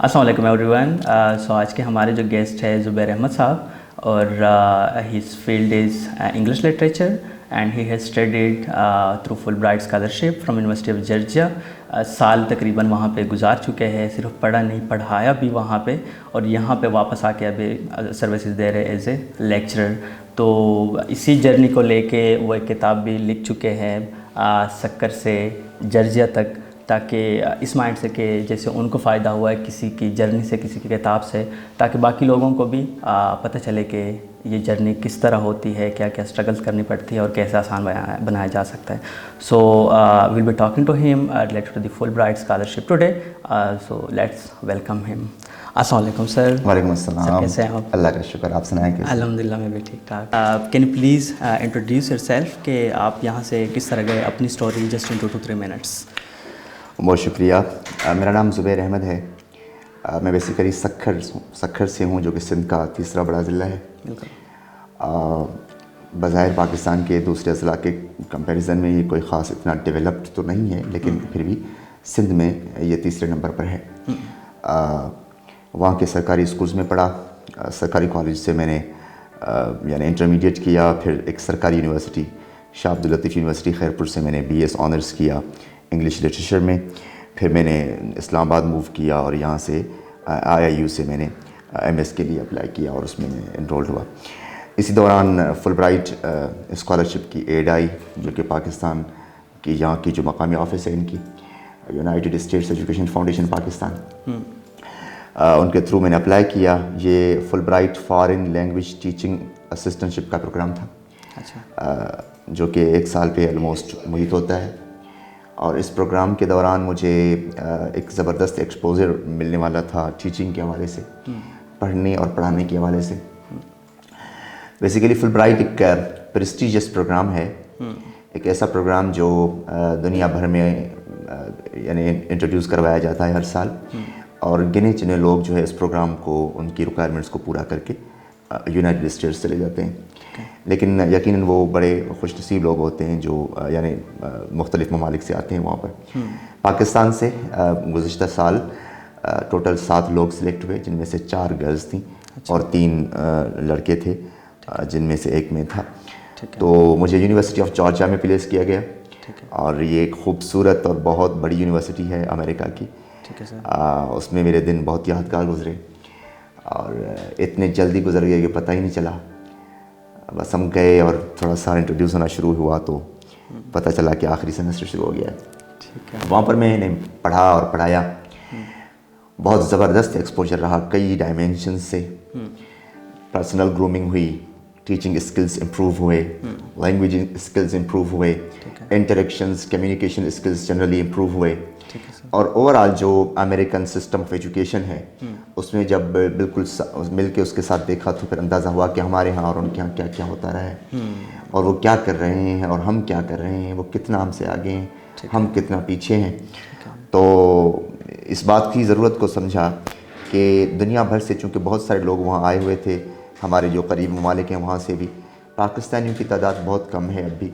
السلام علیکم every one. سو آج کے ہمارے جو گیسٹ ہے زبیر احمد صاحب اور his field is English literature and he has studied through Fulbright scholarship from University of Georgia. سال تقریباً وہاں پہ گزار چکے ہیں, صرف پڑھا نہیں پڑھایا بھی وہاں پہ, اور یہاں پہ واپس آ کے ابھی سروسز دے رہے ایز اے لیکچرر. تو اسی جرنی کو لے کے وہ ایک کتاب بھی لکھ چکے ہیں سکر سے جارجیا تک, تاکہ اس مائنڈ سے کہ جیسے ان کو فائدہ ہوا ہے کسی کی جرنی سے, کسی کی کتاب سے, تاکہ باقی لوگوں کو بھی پتہ چلے کہ یہ جرنی کس طرح ہوتی ہے, کیا کیا اسٹرگلس کرنی پڑتی ہے اور کیسے آسان بنایا جا سکتا ہے. So we'll be talking to him related to the Fulbright scholarship today. So let's welcome him. السلام علیکم سر. وعلیکم السلام. سر کیسے ہیں آپ؟ اللہ کا شکر, آپ سنائیں کیسے؟ الحمد للہ میں بھی ٹھیک ٹھاک. Can you please introduce your self کہ آپ یہاں سے کس طرح گئے, اپنی story just in 2 to 3 minutes. بہت شکریہ. میرا نام زبیر احمد ہے. میں بیسیکلی سکھر سے ہوں, جو کہ سندھ کا تیسرا بڑا ضلع ہے. بظاہر پاکستان کے دوسرے اضلاع کے کمپیریزن میں یہ کوئی خاص اتنا ڈیولپڈ تو نہیں ہے, لیکن پھر بھی سندھ میں یہ تیسرے نمبر پر ہے. وہاں کے سرکاری اسکولز میں پڑھا. سرکاری کالج سے میں نے یعنی انٹرمیڈیٹ کیا, پھر ایک سرکاری یونیورسٹی شاہ عبداللطیف یونیورسٹی خیرپور سے میں نے BS آنرس کیا انگلش لٹریچر میں. پھر میں نے اسلام آباد موو کیا اور یہاں سے IIU سے میں نے MS کے لیے اپلائی کیا اور اس میں انرولڈ ہوا. اسی دوران فل برائٹ اسکالرشپ کی ایڈ آئی, جو کہ پاکستان کی یہاں کی جو مقامی آفس ہے ان کی, United States Education Foundation Pakistan, ان کے تھرو میں نے اپلائی کیا. یہ Fulbright foreign language teaching assistantship کا پروگرام تھا. اچھا. جو کہ 1 سال پہ آلموسٹ محیط ہوتا ہے, اور اس پروگرام کے دوران مجھے ایک زبردست ایکسپوزر ملنے والا تھا ٹیچنگ کے حوالے سے, پڑھنے اور پڑھانے کے حوالے سے. بیسیکلی فل برائٹ ایک پریسٹیجیس پروگرام ہے, ایک ایسا پروگرام جو دنیا بھر میں یعنی انٹروڈیوس کروایا جاتا ہے ہر سال, اور گنے چنے لوگ جو ہے اس پروگرام کو ان کی ریکوائرمنٹس کو پورا کر کے یونائٹڈ اسٹیٹس چلے جاتے ہیں. لیکن یقیناً وہ بڑے خوش نصیب لوگ ہوتے ہیں جو یعنی مختلف ممالک سے آتے ہیں وہاں پر. پاکستان سے گزشتہ سال ٹوٹل 7 لوگ سلیکٹ ہوئے, جن میں سے 4 گرلز تھیں اور 3 لڑکے تھے, جن میں سے ایک میں تھا. تو مجھے یونیورسٹی آف جارجیا میں پلیس کیا گیا, اور یہ ایک خوبصورت اور بہت بڑی یونیورسٹی ہے امریکہ کی. اس میں میرے دن بہت یادگار گزرے, اور اتنے جلدی گزر گئے کہ پتہ ہی نہیں چلا. بس ہم گئے اور تھوڑا سا انٹروڈیوس ہونا شروع ہوا تو پتہ چلا کہ آخری سیمسٹر شروع ہو گیا ہے. وہاں پر میں نے پڑھا اور پڑھایا. بہت زبردست ایکسپوجر رہا کئی ڈائمینشن سے. پرسنل گرومنگ ہوئی, ٹیچنگ اسکلز امپروو ہوئے, لینگویج اسکلز امپروو ہوئے, interactions communication skills generally improve ہوئے. اور اوور آل جو امریکن سسٹم آف ایجوکیشن ہے اس میں جب بالکل مل کے اس کے ساتھ دیکھا تو پھر اندازہ ہوا کہ ہمارے ہاں اور ان کے یہاں کیا کیا ہوتا رہا ہے, اور وہ کیا کر رہے ہیں اور ہم کیا کر رہے ہیں, وہ کتنا ہم سے آگے ہیں, ہم کتنا پیچھے ہیں. تو اس بات کی ضرورت کو سمجھا کہ دنیا بھر سے, چونکہ بہت سارے لوگ وہاں آئے ہوئے تھے, ہمارے جو قریب ممالک ہیں وہاں سے بھی, پاکستانیوں کی تعداد بہت کم ہے اب بھی,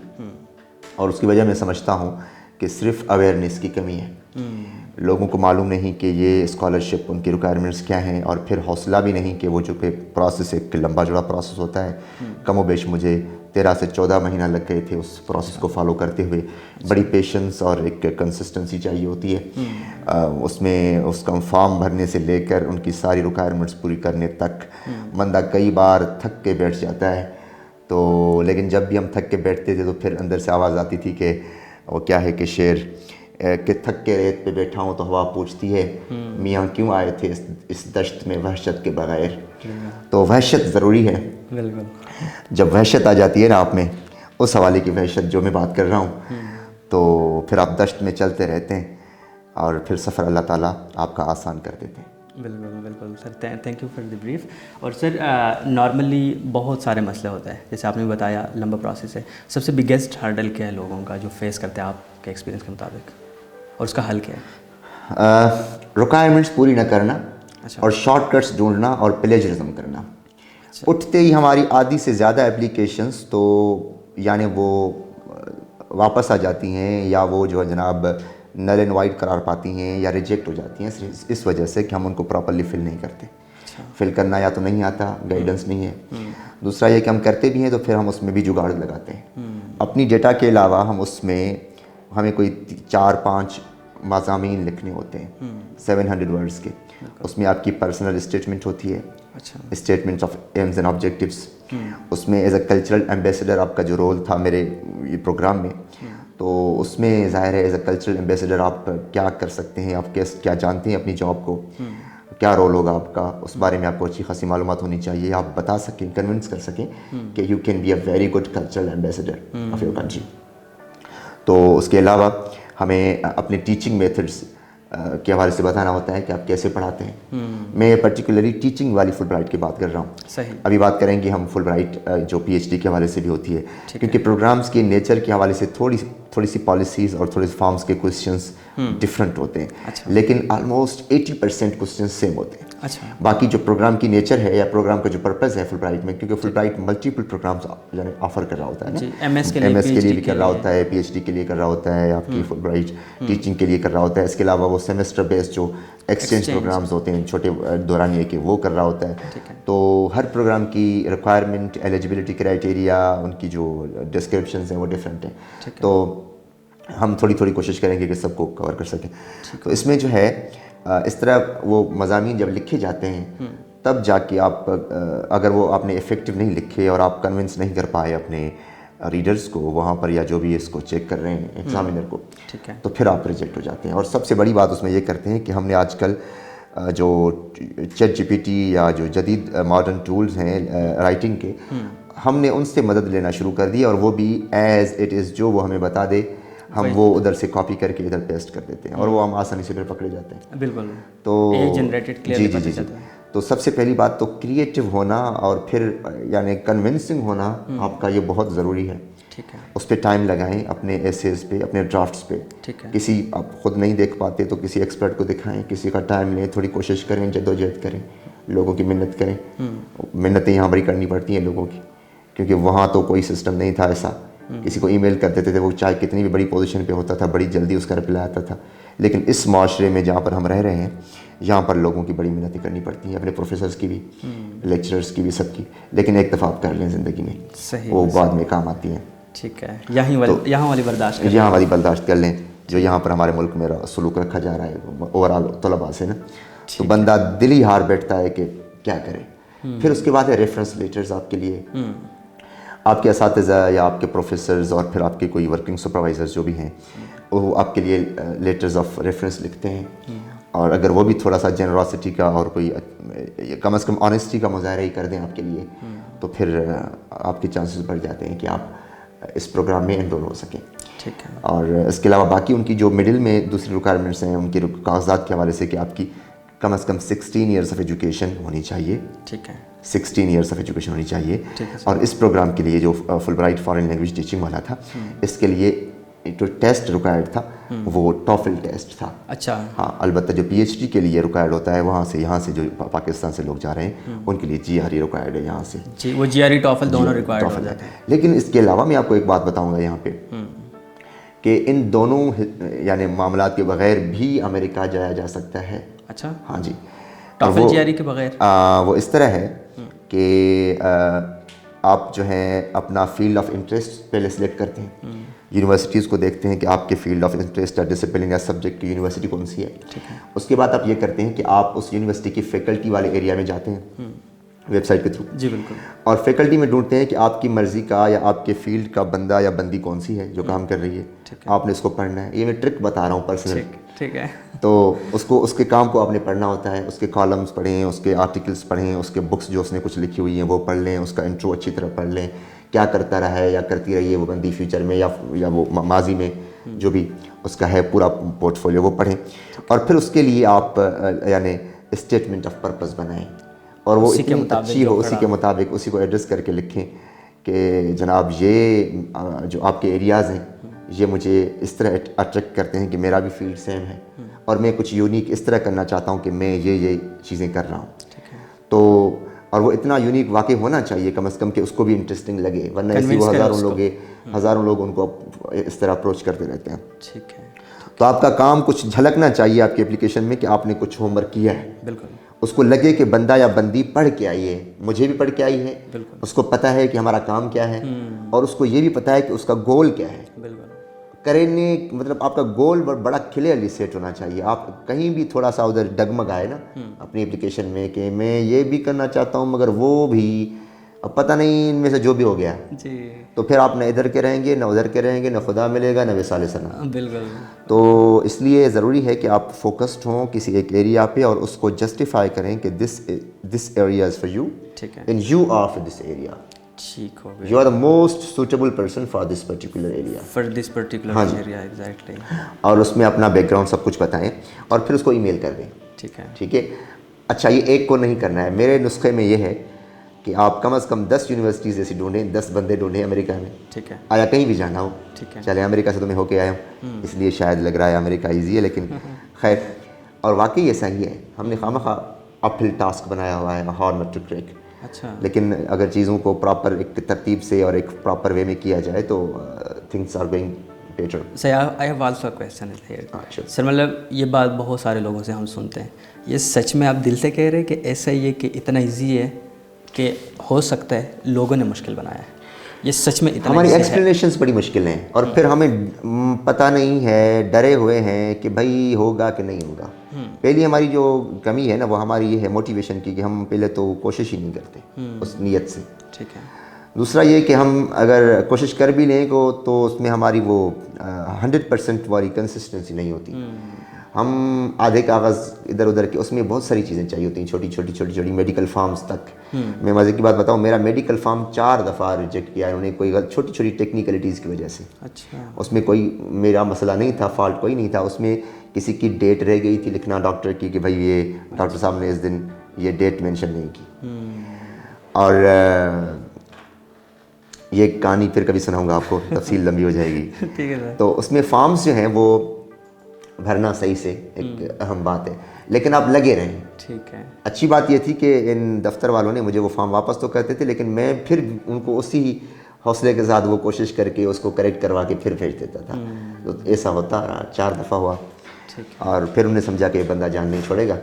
اور اس کی وجہ میں سمجھتا ہوں کہ صرف اویئرنیس کی کمی ہے. لوگوں کو معلوم نہیں کہ یہ اسکالرشپ ان کی ریکوائرمنٹس کیا ہیں, اور پھر حوصلہ بھی نہیں کہ وہ جو کہ پروسیس ایک لمبا جڑا پروسیس ہوتا ہے. کم و بیش مجھے 13 سے 14 مہینہ لگ گئے تھے اس پروسیس کو فالو کرتے ہوئے. بڑی پیشنس اور ایک کنسسٹنسی چاہیے ہوتی ہے اس میں. اس کا فارم بھرنے سے لے کر ان کی ساری ریکوائرمنٹس پوری کرنے تک بندہ کئی بار تھک کے بیٹھ جاتا ہے. تو لیکن جب بھی ہم تھک کے بیٹھتے تھے تو پھر اندر سے آواز آتی تھی کہ وہ کیا ہے کہ شعر کہ تھک کے ریت پہ بیٹھا ہوں تو ہوا پوچھتی ہے میاں کیوں آئے تھے اس دشت میں وحشت کے بغیر. تو وحشت ضروری ہے. جب وحشت آ جاتی ہے نا آپ میں, اس حوالے کی وحشت جو میں بات کر رہا ہوں, تو پھر آپ دشت میں چلتے رہتے ہیں اور پھر سفر اللہ تعالیٰ آپ کا آسان کر دیتے ہیں. بالکل sir, thank you for the brief. اور سر نارملی بہت سارے مسئلے ہوتے ہیں, جیسے آپ نے بتایا لمبا پروسیس ہے. سب سے بگیسٹ ہرڈل کیا ہے لوگوں کا جو فیس کرتے ہیں آپ کے ایکسپیرینس کے مطابق, اور اس کا حل کیا ہے؟ ریکوائرمنٹس پوری نہ کرنا, اور شارٹ کٹس ڈھونڈنا اور پلیجرزم کرنا. اٹھتے ہی ہماری آدھی سے زیادہ اپلیکیشنس تو یعنی وہ واپس آ جاتی ہیں, یا وہ جو ہے جناب نل اینڈ وائڈ قرار پاتی ہیں یا ریجیکٹ ہو جاتی ہیں اس وجہ سے کہ ہم ان کو پراپرلی فل نہیں کرتے. فل کرنا یا تو نہیں آتا, گائیڈنس نہیں ہے. دوسرا یہ کہ ہم کرتے بھی ہیں تو پھر ہم اس میں بھی جگاڑ لگاتے ہیں. اپنی ڈیٹا کے علاوہ ہم اس میں ہمیں کوئی 4-5 مضامین لکھنے ہوتے ہیں 700 ورڈز کے. اس میں آپ کی پرسنل اسٹیٹمنٹ ہوتی ہے, statement of aims and objectives. اس میں ایز اے کلچرل ایمبیسڈر آپ کا جو رول تھا میرے یہ پروگرام میں, تو اس میں ظاہر ہے ایز اے کلچرل ایمبیسڈر آپ کیا کر سکتے ہیں, آپ کیا جانتے ہیں اپنی جاب کو, کیا رول ہوگا آپ کا, اس بارے میں آپ کو اچھی خاصی معلومات ہونی چاہیے. آپ بتا سکیں, کنونس کر سکیں کہ you can be a very good cultural ambassador of your country. تو اس کے علاوہ ہمیں اپنے ٹیچنگ میتھڈس کے حوالے سے بتانا ہوتا ہے کہ آپ کیسے پڑھاتے ہیں. میں پرٹیکولرلی ٹیچنگ والی فل برائٹ کی بات کر رہا ہوں. ابھی بات کریں گے ہم فل برائٹ جو پی ایچ ڈی کے حوالے سے بھی ہوتی ہے, کیونکہ پروگرامس کے نیچر کے حوالے سے تھوڑی سی پالیسیز اور تھوڑے فارمس کے کویشچنس ڈفرینٹ ہوتے ہیں, لیکن آلموسٹ 80% کویشچنس سیم ہوتے ہیں. باقی جو پروگرام کی نیچر ہے یا پروگرام کا جو پرپز ہے فل برائٹ میں, کیونکہ فل برائٹ ملٹیپل پروگرامس یعنی آفر کر رہا ہوتا ہے نا, ایم ایس کے لیے بھی کر رہا ہوتا ہے, پی ایچ ڈی کے لیے کر رہا ہوتا ہے, آپ کی فل برائٹ ٹیچنگ کے لیے کر رہا ہوتا ہے. اس کے علاوہ وہ سیمسٹر بیسڈ جو ایکسچینج پروگرامز ہوتے ہیں چھوٹے دورانیے کے, وہ کر رہا ہوتا ہے. تو ہر پروگرام کی ریکوائرمنٹ, ایلیجبلٹی کرائٹیریا, ان کی جو ڈسکرپشنز ہیں وہ ڈفرینٹ ہیں. تو ہم تھوڑی کوشش کریں گے کہ سب کو کور کر سکیں. تو اس میں جو ہے اس طرح وہ مضامین جب لکھے جاتے ہیں تب جا کے آپ, اگر وہ آپ نے افیکٹو نہیں لکھے اور آپ کنونس نہیں کر پائے اپنے ریڈرز کو وہاں پر, یا جو بھی اس کو چیک کر رہے ہیں ایگزامینر کو, تو پھر آپ ریجیکٹ ہو جاتے ہیں. اور سب سے بڑی بات اس میں یہ کرتے ہیں کہ ہم نے آج کل جو چیٹ جی پی ٹی یا جو جدید ماڈرن ٹولز ہیں رائٹنگ کے, ہم نے ان سے مدد لینا شروع کر دی, اور وہ بھی ایز اٹ از جو وہ ہمیں بتا دے ہم وہ ادھر سے کاپی کر کے ادھر پیسٹ کر دیتے ہیں, اور وہ ہم آسانی سے پھر پکڑے جاتے ہیں. بالکل. تو جی. تو سب سے پہلی بات تو کریٹو ہونا, اور پھر یعنی کنونسنگ ہونا آپ کا یہ بہت ضروری ہے. اس پہ ٹائم لگائیں, اپنے ایسیز پہ, اپنے ڈرافٹس پہ. کسی آپ خود نہیں دیکھ پاتے تو کسی ایکسپرٹ کو دکھائیں, کسی کا ٹائم لیں, تھوڑی کوشش کریں, جدوجہد کریں, لوگوں کی محنت کریں. محنتیں یہاں بڑی کرنی پڑتی ہیں لوگوں کی, کیونکہ وہاں تو کوئی سسٹم نہیں تھا ایسا. کسی کو ای میل کر دیتے تھے, وہ چاہے کتنی بھی بڑی پوزیشن پہ ہوتا تھا, بڑی جلدی اس کا رپلائی آتا تھا. لیکن اس معاشرے میں جہاں پر ہم رہ رہے ہیں, یہاں پر لوگوں کی بڑی محنتیں کرنی پڑتی ہیں, اپنے پروفیسرز کی بھی, لیکچررز کی بھی, سب کی. لیکن ایک دفعہ آپ کر لیں زندگی میں, وہ بعد میں کام آتی ہیں. ٹھیک ہے, یہاں والی برداشت کر لیں جو یہاں پر ہمارے ملک میں سلوک رکھا جا رہا ہے اوور آل طلباء سے نا. تو بندہ دل ہی ہار بیٹھتا ہے کہ کیا کرے. پھر اس کے بعد ہے ریفرنس لیٹرز آپ کے لیے. آپ کے اساتذہ یا آپ کے پروفیسرز اور پھر آپ کے کوئی ورکنگ سپروائزرز جو بھی ہیں, وہ آپ کے لیے لیٹرز آف ریفرنس لکھتے ہیں. اور اگر وہ بھی تھوڑا سا جنراسٹی کا اور کوئی کم از کم آنیسٹی کا مظاہرہ ہی کر دیں آپ کے لیے, تو پھر آپ کے چانسز بڑھ جاتے ہیں کہ آپ اس پروگرام میں انرول ہو سکیں. اور اس کے علاوہ باقی ان کی جو مڈل میں دوسری ریکوائرمنٹس ہیں, ان کے کاغذات کے حوالے سے کہ آپ کی کم از کم 16 ایئرس آف ایجوکیشن ہونی چاہیے. 16 ایئرس آف ایجوکیشن ہونی چاہیے. اور اس پروگرام کے لیے جو فل برائٹ فارن لینگویج ٹیچنگ والا تھا, اس کے لیے جو ٹیسٹ ریکوائرڈ تھا وہ ٹافل ٹیسٹ تھا. ہاں, البتہ جو پی ایچ ڈی کے لیے ریکوائرڈ ہوتا ہے وہاں سے, یہاں سے جو پاکستان سے لوگ جا رہے ہیں ان کے لیے جی آر ای ریکوائرڈ ہے یہاں سے. وہ جی آر ای ٹافل دونوں ریکوائرڈ ہو جاتے ہیں. لیکن اس کے علاوہ میں آپ کو ایک بات بتاؤں گا یہاں پہ کہ ان دونوں یعنی معاملات کے بغیر بھی امریکہ جایا جا سکتا ہے. ہاں جی, ٹافل جی آر ای کے بغیر وہ اس طرح ہے کہ آپ جو ہیں اپنا فیلڈ آف انٹرسٹ پہلے سلیکٹ کرتے ہیں. یونیورسٹیز کو دیکھتے ہیں کہ آپ کے فیلڈ آف انٹرسٹ یا ڈسپلن یا سبجیکٹ کی یونیورسٹی کون سی ہے. اس کے بعد آپ یہ کرتے ہیں کہ آپ اس یونیورسٹی کی فیکلٹی والے ایریا میں جاتے ہیں ویب سائٹ کے تھرو. جی بالکل. اور فیکلٹی میں ڈھونڈتے ہیں کہ آپ کی مرضی کا یا آپ کے فیلڈ کا بندہ یا بندی کون سی ہے جو کام کر رہی ہے. آپ نے اس کو پڑھنا ہے. یہ میں ٹرک بتا رہا ہوں پرسنل. ٹھیک ہے. تو اس کے کام کو آپ نے پڑھنا ہوتا ہے. اس کے کالمز پڑھیں, اس کے آرٹیکلس پڑھیں, اس کے بکس جو اس نے کچھ لکھی ہوئی ہیں وہ پڑھ لیں, اس کا انٹرو اچھی طرح پڑھ لیں, کیا کرتا رہا ہے یا کرتی رہی ہے وہ بندی فیوچر میں یا وہ ماضی میں جو بھی اس کا ہے پورا پورٹ فولیو وہ پڑھیں. اور پھر اس کے لیے آپ یعنی اسٹیٹمنٹ آف پرپز بنائیں, اور وہ اتنی اچھی ہو, اسی کے مطابق اسی کو ایڈریس کر کے لکھیں کہ جناب یہ جو آپ کے ایریاز ہیں یہ مجھے اس طرح اٹریکٹ کرتے ہیں کہ میرا بھی فیلڈ سیم ہے, اور میں کچھ یونیک اس طرح کرنا چاہتا ہوں کہ میں یہ چیزیں کر رہا ہوں. تو اور وہ اتنا یونیک واقع ہونا چاہیے کم از کم کہ اس کو بھی انٹرسٹنگ لگے, ورنہ ایسے وہ ہزاروں لوگ ان کو اس طرح اپروچ کرتے رہتے ہیں. ٹھیک ہے. تو آپ کا کام کچھ جھلکنا چاہیے آپ کی اپلیکیشن میں کہ آپ نے کچھ ہوم ورک کیا ہے. بالکل. اس کو لگے کہ بندہ یا بندی پڑھ کے آئی ہے, مجھے بھی پڑھ کے آئی ہے, اس کو پتہ ہے کہ ہمارا کام کیا ہے, اور اس کو یہ بھی پتہ ہے کہ اس کا گول کیا ہے. بالکل. کرنے مطلب آپ کا گول بڑا کلیئرلی سیٹ ہونا چاہیے. آپ کہیں بھی تھوڑا سا ادھر ڈگمگ آئے نا اپنی اپلیکیشن میں کہ میں یہ بھی کرنا چاہتا ہوں مگر وہ بھی, اب پتہ نہیں ان میں سے جو بھی ہو گیا, جی, تو پھر آپ نہ ادھر کے رہیں گے نہ ادھر کے رہیں گے, نہ خدا ملے گا نہ وصال ثنا. بالکل. تو اس لیے ضروری ہے کہ آپ فوکسڈ ہوں کسی ایک ایریا پہ اور اس کو جسٹیفائی کریں کہ this area is for you ٹھیک ہے. And you are for this area. ٹھیک ہو گیا. You are the most suitable person for this particular area. For this particular area, exactly. اور اس میں اپنا بیک گراؤنڈ سب کچھ بتائیں اور پھر اس کو ای میل کر دیں. ٹھیک ہے. ٹھیک ہے. اچھا, یہ ایک کو نہیں کرنا ہے. میرے نسخے میں یہ ہے کہ آپ کم از کم 10 یونیورسٹیز ایسی ڈھونڈیں, 10 بندے ڈھونڈیں امریکہ میں. ٹھیک ہے. آیا کہیں بھی جانا ہو, ٹھیک ہے. چلے امریکہ سے تو میں ہو کے آیا ہوں اس لیے شاید لگ رہا ہے امریکہ ایزی ہے, لیکن خیر. اور واقعی یہ صحیح ہے, ہم نے خواہ اپ ہل ٹاسک بنایا ہوا ہے, ہارڈ ناٹ ٹو کریک. اچھا. لیکن اگر چیزوں کو پراپر ایک ترتیب سے اور ایک پراپر وے میں کیا جائے تو things are going better. Sir I have also a question here. Sir مطلب یہ بات بہت سارے لوگوں سے ہم سنتے ہیں, یہ سچ میں آپ دل سے کہہ رہے ہیں کہ ایسا ہی ہے کہ اتنا ایزی ہے کہ ہو سکتا ہے لوگوں نے مشکل بنایا ہے, یہ سچ میں اتنا ہماری ایکسپلینیشنس بڑی مشکل ہیں اور پھر ہمیں پتہ نہیں ہے, ڈرے ہوئے ہیں کہ بھائی ہوگا کہ نہیں ہوگا. پہلی ہماری جو کمی ہے نا وہ ہماری یہ ہے موٹیویشن کی, کہ ہم پہلے تو کوشش ہی نہیں کرتے اس نیت سے. ٹھیک ہے. دوسرا یہ کہ ہم اگر کوشش کر بھی لیں تو اس میں ہماری وہ 100% والی کنسسٹنسی نہیں ہوتی. ہم آدھے کاغذ ادھر ادھر کے, اس میں بہت ساری چیزیں چاہیے ہوتی ہیں, چھوٹی چھوٹی میڈیکل فارمز تک. میں مزے کی بات بتاؤں, میرا میڈیکل فارم 4 دفعہ ریجیکٹ کیا انہوں نے, کوئی چھوٹی ٹیکنیکلٹیز کی وجہ سے. اچھا. اس میں کوئی میرا مسئلہ نہیں تھا, فالٹ کوئی نہیں تھا, اس میں کسی کی ڈیٹ رہ گئی تھی لکھنا ڈاکٹر کی کہ بھائی یہ ڈاکٹر صاحب نے اس دن یہ ڈیٹ مینشن نہیں کی. اور یہ کہانی پھر کبھی سناؤں گا آپ کو, تفصیل لمبی ہو جائے گی. ٹھیک ہے. تو اس میں فارمز جو ہیں وہ بھرنا صحیح سے ایک اہم بات ہے, لیکن آپ لگے رہیں. ٹھیک ہے. اچھی بات یہ تھی کہ ان دفتر والوں نے مجھے وہ فارم واپس تو کرتے تھے, لیکن میں پھر ان کو اسی حوصلے کے ساتھ وہ کوشش کر کے اس کو کریکٹ کروا کے پھر بھیج دیتا تھا. تو ایسا ہوتا رہا, 4 دفعہ ہوا. اور پھر انہوں نے سمجھا کہ یہ بندہ جان نہیں چھوڑے گا,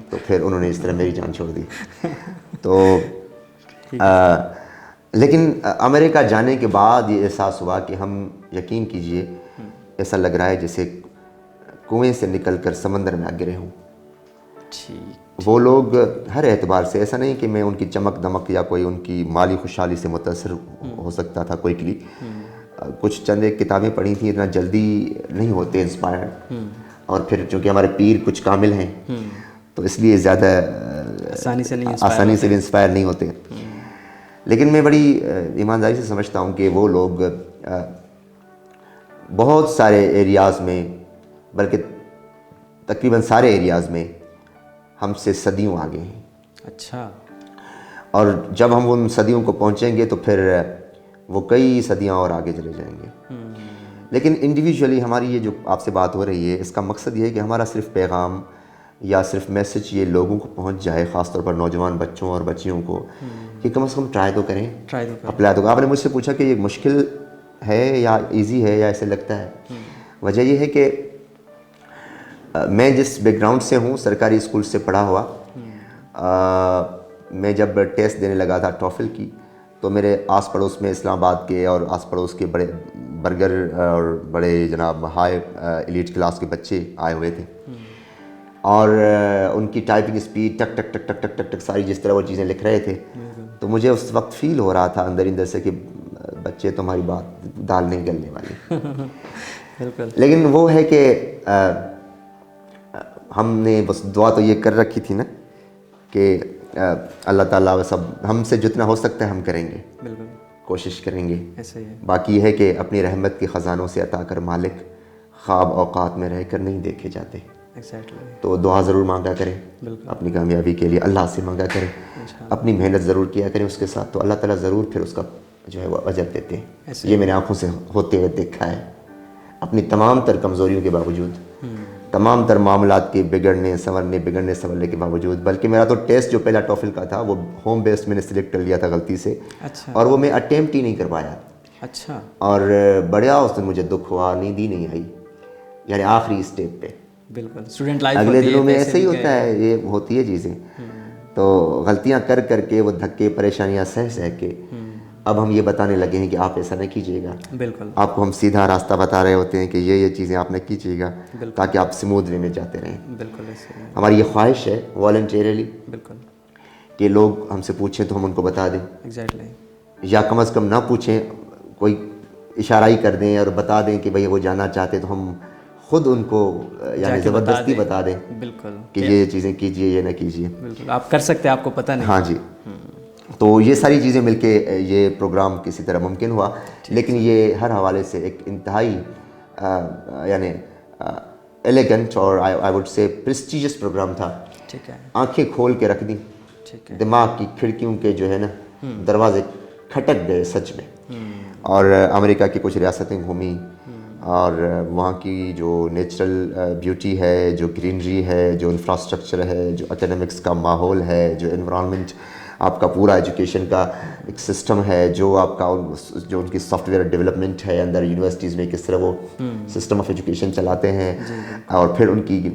تو پھر انہوں نے اس طرح میری جان چھوڑ دی. تو لیکن امریکہ جانے کے بعد یہ احساس ہوا کہ ہم, یقین کیجئے ایسا لگ رہا ہے جیسے کنویں سے نکل کر سمندر میں آ گرے ہوں. وہ لوگ ہر اعتبار سے, ایسا نہیں کہ میں ان کی چمک دمک یا کوئی ان کی مالی خوشحالی سے متاثر ہو سکتا تھا کوئی کلی. کچھ چند ایک کتابیں پڑھی تھیں, اتنا جلدی نہیں ہوتے انسپائرڈ, اور پھر چونکہ ہمارے پیر کچھ کامل ہیں تو اس لیے زیادہ آسانی سے بھی انسپائر نہیں ہوتے. لیکن میں بڑی ایمانداری سے سمجھتا ہوں کہ وہ لوگ بہت سارے ایریاز میں, بلکہ تقریباً سارے ایریاز میں ہم سے صدیوں آگے ہیں. اچھا. اور جب ہم ان صدیوں کو پہنچیں گے تو پھر وہ کئی صدیاں اور آگے چلے جائیں گے. لیکن انڈیویجولی ہماری یہ جو آپ سے بات ہو رہی ہے, اس کا مقصد یہ ہے کہ ہمارا صرف پیغام یا صرف میسج یہ لوگوں کو پہنچ جائے, خاص طور پر نوجوان بچوں اور بچیوں کو, کہ کم از کم ٹرائی تو کریں, اپلائی تو. آپ نے مجھ سے پوچھا کہ یہ مشکل ہے یا ایزی ہے یا ایسے لگتا ہے. وجہ یہ ہے کہ میں جس بیک گراؤنڈ سے ہوں, سرکاری اسکول سے پڑھا ہوا, میں جب ٹیسٹ دینے لگا تھا ٹوفل کی, تو میرے آس پڑوس میں اسلام آباد کے اور آس پڑوس کے بڑے برگر اور بڑے جناب ہائی ایلیٹ کلاس کے بچے آئے ہوئے تھے, اور ان کی ٹائپنگ اسپیڈ ٹک ٹک ٹک ٹک ٹک ٹک ٹک ساری جس طرح وہ چیزیں لکھ رہے تھے, تو مجھے اس وقت فیل ہو رہا تھا اندر سے کہ بچے تمہاری بات دال نہیں گلنے والی. لیکن وہ ہے کہ ہم نے بس دعا تو یہ کر رکھی تھی نا کہ اللہ تعالیٰ سب ہم سے جتنا ہو سکتا ہے ہم کریں گے, کوشش کریں گے. باقی یہ ہے کہ اپنی رحمت کے خزانوں سے عطا کر مالک خواب اوقات میں رہ کر نہیں دیکھے جاتے. تو دعا ضرور مانگا کریں اپنی کامیابی کے لیے, اللہ سے مانگا کریں, اپنی محنت ضرور کیا کریں اس کے ساتھ, تو اللہ تعالیٰ ضرور پھر اس کا جو ہے وہ اجر دیتے ہیں. یہ میں نے آنکھوں سے ہوتے ہوئے دیکھا ہے, اپنی تمام تر کمزوریوں کے باوجود, تمام تر معاملات کے بگڑنے سنورنے کے باوجود، بلکہ میرا تو ٹیسٹ جو پہلا ٹوفل کا تھا وہ ہوم بیسڈ میں نے سلیکٹ کر لیا تھا غلطی سے، اچھا اور وہ میں اٹیمپٹ ہی نہیں کر پایا. اچھا. اور بڑا اس دن مجھے دکھ ہوا، نیند ہی نہیں آئی، یعنی آخری اسٹیپ پہ. بالکل اسٹوڈنٹ لائف اگلے دنوں میں ایسے ہی ہوتا ہے، یہ ہوتی ہے چیزیں. تو غلطیاں کر کر کے، وہ دھکے پریشانیاں سہ کے اب ہم یہ بتانے لگے ہیں کہ آپ ایسا نہ کیجیے گا. بالکل آپ کو ہم سیدھا راستہ بتا رہے ہوتے ہیں کہ یہ چیزیں آپ نہ کیجیے گا تاکہ آپ اسموتھ وے میں جاتے رہیں. بالکل ایسے ہی. ہماری یہ خواہش ہے والنٹیرلی بالکل کہ لوگ ہم سے پوچھیں تو ہم ان کو بتا دیں، ایگزیکٹلی. یا کم از کم نہ پوچھیں، کوئی اشارہ ہی کر دیں اور بتا دیں کہ بھئی وہ جانا چاہتے تو ہم خود ان کو یعنی زبردستی بتا دیں بالکل کہ یہ چیزیں کیجیے، یہ نہ کیجیے. بالکل آپ کر سکتے ہیں، آپ کو پتہ نہیں. ہاں جی. تو یہ ساری چیزیں مل کے یہ پروگرام کسی طرح ممکن ہوا، لیکن یہ ہر حوالے سے ایک انتہائی یعنی ایلیگنٹ اور آئی وڈ سے پریسٹیجس پروگرام تھا. ٹھیک ہے. آنکھیں کھول کے رکھ دیں، ٹھیک ہے. دماغ کی کھڑکیوں کے جو ہے نا دروازے کھٹک گئے سچ میں. اور امریکہ کی کچھ ریاستیں گھومی، اور وہاں کی جو نیچرل بیوٹی ہے، جو گرینری ہے، جو انفراسٹرکچر ہے، جو اکیڈمکس کا ماحول ہے، جو انوائرمنٹ آپ کا پورا ایجوکیشن کا ایک سسٹم ہے، جو آپ کا جو ان کی سافٹ ویئر ڈیولپمنٹ ہے اندر یونیورسٹیز میں، کس طرح وہ سسٹم آف ایجوکیشن چلاتے ہیں، اور پھر ان کی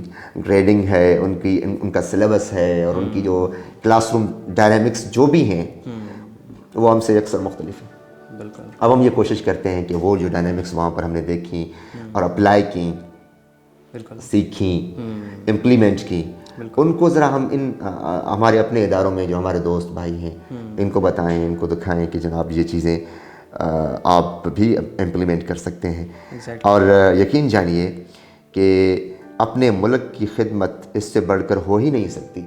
گریڈنگ ہے، ان کا سلیبس ہے، اور ان کی جو کلاس روم ڈائنامکس جو بھی ہیں وہ ہم سے اکثر مختلف ہیں. بالکل. اب ہم یہ کوشش کرتے ہیں کہ وہ جو ڈائنامکس وہاں پر ہم نے دیکھیں اور اپلائی کیں، بالکل سیکھیں، امپلیمنٹ کی، ان کو ذرا ہم ہمارے اپنے اداروں میں جو ہمارے دوست بھائی ہیں ان کو بتائیں، ان کو دکھائیں کہ جناب یہ چیزیں آپ بھی امپلیمنٹ کر سکتے ہیں. اور یقین جانیے کہ اپنے ملک کی خدمت اس سے بڑھ کر ہو ہی نہیں سکتی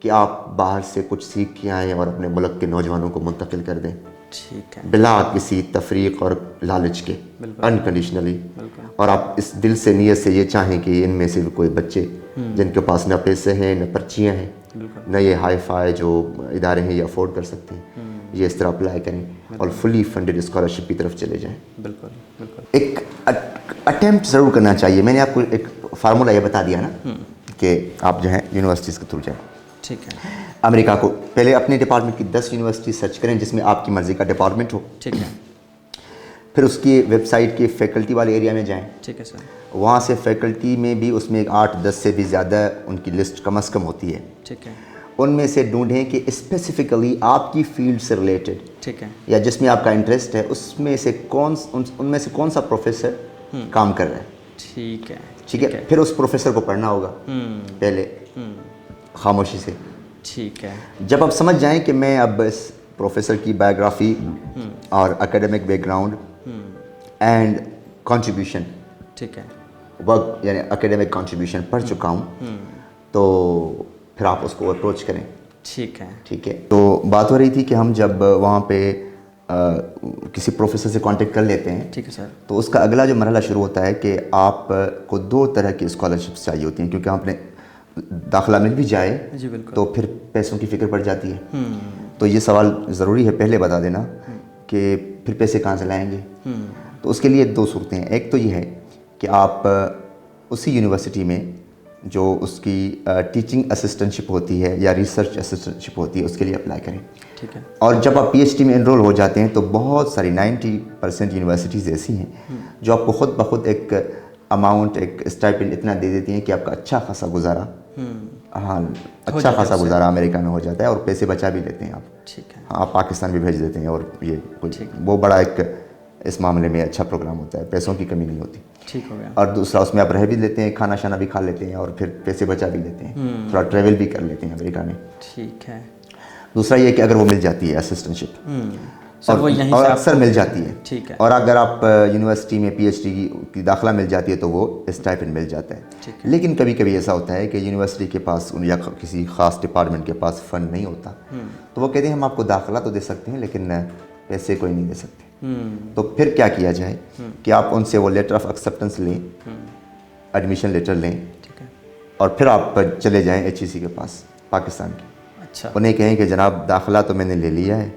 کہ آپ باہر سے کچھ سیکھ کے آئیں اور اپنے ملک کے نوجوانوں کو منتقل کر دیں. ٹھیک ہے. بلا کسی تفریق اور لالچ کے، انکنڈیشنلی. اور آپ اس دل سے نیت سے یہ چاہیں کہ ان میں سے کوئی بچے جن کے پاس نہ پیسے ہیں، نہ پرچیاں ہیں، نہ یہ ہائی فائی جو ادارے ہیں یہ افورڈ کر سکتے ہیں، یہ اس طرح اپلائی کریں اور فلی فنڈڈ اسکالرشپ کی طرف چلے جائیں. بالکل بالکل. ایک اٹیمپٹ ضرور کرنا چاہیے. میں نے آپ کو ایک فارمولہ یہ بتا دیا نا کہ آپ جو ہیں یونیورسٹیز کے تھرو جائیں. ٹھیک ہے. امریکہ کو پہلے اپنے ڈپارٹمنٹ کی 10 یونیورسٹی سرچ کریں جس میں آپ کی مرضی کا ڈپارٹمنٹ ہو. ٹھیک ہے. پھر اس کی ویب سائٹ کے فیکلٹی والے ایریا میں جائیں. ٹھیک ہے سر. وہاں سے فیکلٹی میں بھی اس میں 8-10 سے بھی زیادہ ان کی لسٹ کم از کم ہوتی ہے. ٹھیک ہے. ان میں سے ڈھونڈیں کہ اسپیسیفکلی آپ کی فیلڈ سے ریلیٹڈ، ٹھیک ہے، یا جس میں آپ کا انٹرسٹ ہے، اس میں سے ان میں سے کون سا پروفیسر کام کر رہا ہے. ٹھیک ہے. ٹھیک ہے. پھر اس پروفیسر کو پڑھنا ہوگا پہلے خاموشی سے. ٹھیک ہے. جب آپ سمجھ جائیں کہ میں اب اس پروفیسر کی بایوگرافی اور academic back ground and contribution, ٹھیک ہے، ورک یعنی اکیڈمک کنٹریبیوشن پڑھ چکا ہوں، تو پھر آپ اس کو اپروچ کریں. ٹھیک ہے. ٹھیک ہے. تو بات ہو رہی تھی کہ ہم جب وہاں پہ کسی پروفیسر سے کانٹیکٹ کر لیتے ہیں، ٹھیک ہے سر، تو اس کا اگلا جو مرحلہ شروع ہوتا ہے کہ آپ کو 2 طرح کی اسکالرشپس چاہیے ہوتی ہیں، کیونکہ آپ نے داخلہ مل بھی جائے جی بالکل، تو پھر پیسوں کی فکر پڑ جاتی ہے. تو یہ سوال ضروری ہے پہلے بتا دینا کہ پھر پیسے کہاں سے لائیں گے. تو اس کے لیے 2 صورتیں ہیں. ایک تو یہ ہے کہ آپ اسی یونیورسٹی میں جو اس کی ٹیچنگ اسسٹنٹشپ ہوتی ہے یا ریسرچ اسسٹنٹشپ ہوتی ہے اس کے لیے اپلائی کریں. ٹھیک ہے. اور جب آپ پی ایچ ڈی میں انرول ہو جاتے ہیں تو بہت ساری 90% یونیورسٹیز ایسی ہیں جو آپ کو خود بخود ایک اماؤنٹ، ایک اسٹائپنڈ اتنا دے دیتی ہیں کہ آپ کا اچھا خاصا گزارا اچھا خاصا گزارا امریکہ میں ہو جاتا ہے، اور پیسے بچا بھی لیتے ہیں آپ. ٹھیک ہے. آپ پاکستان بھی بھیج دیتے ہیں، اور یہ وہ بڑا ایک اس معاملے میں اچھا پروگرام ہوتا ہے، پیسوں کی کمی نہیں ہوتی. ٹھیک ہو گیا. اور دوسرا اس میں آپ رہ بھی لیتے ہیں، کھانا شانا بھی کھا لیتے ہیں، اور پھر پیسے بچا بھی لیتے ہیں، تھوڑا ٹریول بھی کر لیتے ہیں امریکہ میں. ٹھیک ہے. دوسرا یہ کہ اگر وہ مل جاتی ہے اسسٹنٹشپ، اور اکثر مل جاتی ہے. ٹھیک ہے. اور اگر آپ یونیورسٹی میں پی ایچ ڈی کی داخلہ مل جاتی ہے تو وہ اسٹائپنڈ مل جاتا ہے. لیکن کبھی کبھی ایسا ہوتا ہے کہ یونیورسٹی کے پاس یا کسی خاص ڈپارٹمنٹ کے پاس فنڈ نہیں ہوتا، تو وہ کہتے ہیں ہم آپ کو داخلہ تو دے سکتے ہیں لیکن پیسے کوئی نہیں دے سکتے. تو پھر کیا کیا جائے کہ آپ ان سے وہ لیٹر آف ایکسیپٹنس لیں، ایڈمیشن لیٹر لیں، اور پھر آپ چلے جائیں ایچ ای سی کے پاس پاکستان کی. اچھا. انہیں کہیں کہ جناب داخلہ تو میں نے لے لیا ہے،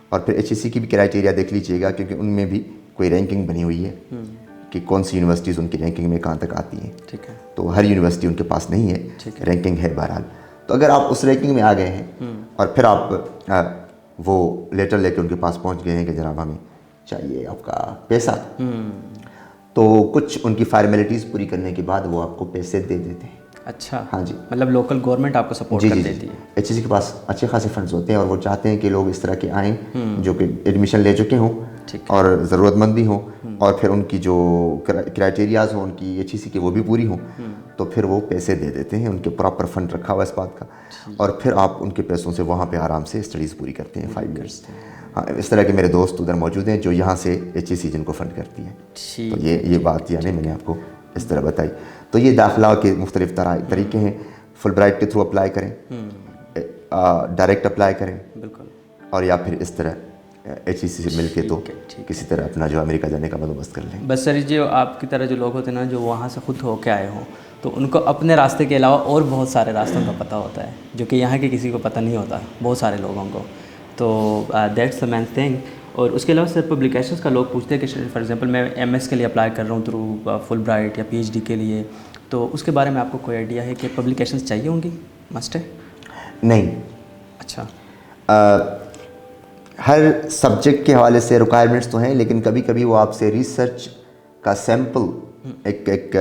اور پھر ایچ ای سی کی بھی کرائٹیریا دیکھ لیجیے گا، کیونکہ ان میں بھی کوئی رینکنگ بنی ہوئی ہے کہ کون سی یونیورسٹیز ان کی رینکنگ میں کہاں تک آتی ہیں. ٹھیک ہے. تو ہر یونیورسٹی ان کے پاس نہیں ہے, رینکنگ ہے بہرحال. تو اگر آپ اس رینکنگ میں آ گئے ہیں اور پھر آپ وہ لیٹر لے کے ان کے پاس پہنچ گئے ہیں کہ جناب ہمیں چاہیے آپ کا پیسہ, تو کچھ ان کی فارمیلٹیز پوری کرنے کے بعد وہ آپ کو پیسے دے دیتے ہیں. اچھا. ہاں جی. مطلب لوکل گورنمنٹ آپ کو سپورٹ کر دیتی ہے. ایچ ای سی کے پاس اچھے خاصے فنڈز ہوتے ہیں اور وہ چاہتے ہیں کہ لوگ اس طرح کے آئیں جو کہ ایڈمیشن لے چکے ہوں اور ضرورت مند بھی ہوں اور پھر ان کی جو کرائٹیریاز ہوں ان کی ایچ ای سی کے وہ بھی پوری ہوں, تو پھر وہ پیسے دے دیتے ہیں. ان کے پراپر فنڈ رکھا ہوا ہے اس بات کا, اور پھر آپ ان کے پیسوں سے وہاں پہ آرام سے اسٹڈیز پوری کرتے ہیں 5 ایئرس. ہاں, اس طرح کے میرے دوست ادھر موجود ہیں جو یہاں سے ایچ ای سی جن کو فنڈ کرتی ہے. تو یہ بات یعنی میں نے آپ کو اس طرح بتائی. تو یہ داخلہ کے مختلف طریقے ہیں. فل برائٹ کے تھرو اپلائی کریں, ڈائریکٹ اپلائی کریں, بالکل, اور یا پھر اس طرح ایچ ای سی سے مل کے تو کسی طرح اپنا جو امریکہ جانے کا بندوبست کر لیں. بس سر جو آپ کی طرح جو لوگ ہوتے ہیں نا جو وہاں سے خود ہو کے آئے ہوں, تو ان کو اپنے راستے کے علاوہ اور بہت سارے راستوں کا پتہ ہوتا ہے جو کہ یہاں کے کسی کو پتہ نہیں ہوتا, بہت سارے لوگوں کو. تو دیٹس دا مین تھنگ. اور اس کے علاوہ سر پبلیکیشنس کا لوگ پوچھتے ہیں کہ فار ایگزامپل میں ایم ایس کے لیے اپلائی کر رہا ہوں تھرو فل برائٹ یا پی ایچ ڈی کے لیے, تو اس کے بارے میں آپ کو کوئی آئیڈیا ہے کہ پبلیکیشنس چاہیے ہوں گی, مسٹ ہے؟ نہیں. اچھا. ہر سبجیکٹ کے حوالے سے ریکوائرمنٹس تو ہیں, لیکن کبھی کبھی وہ آپ سے ریسرچ کا سیمپل ایک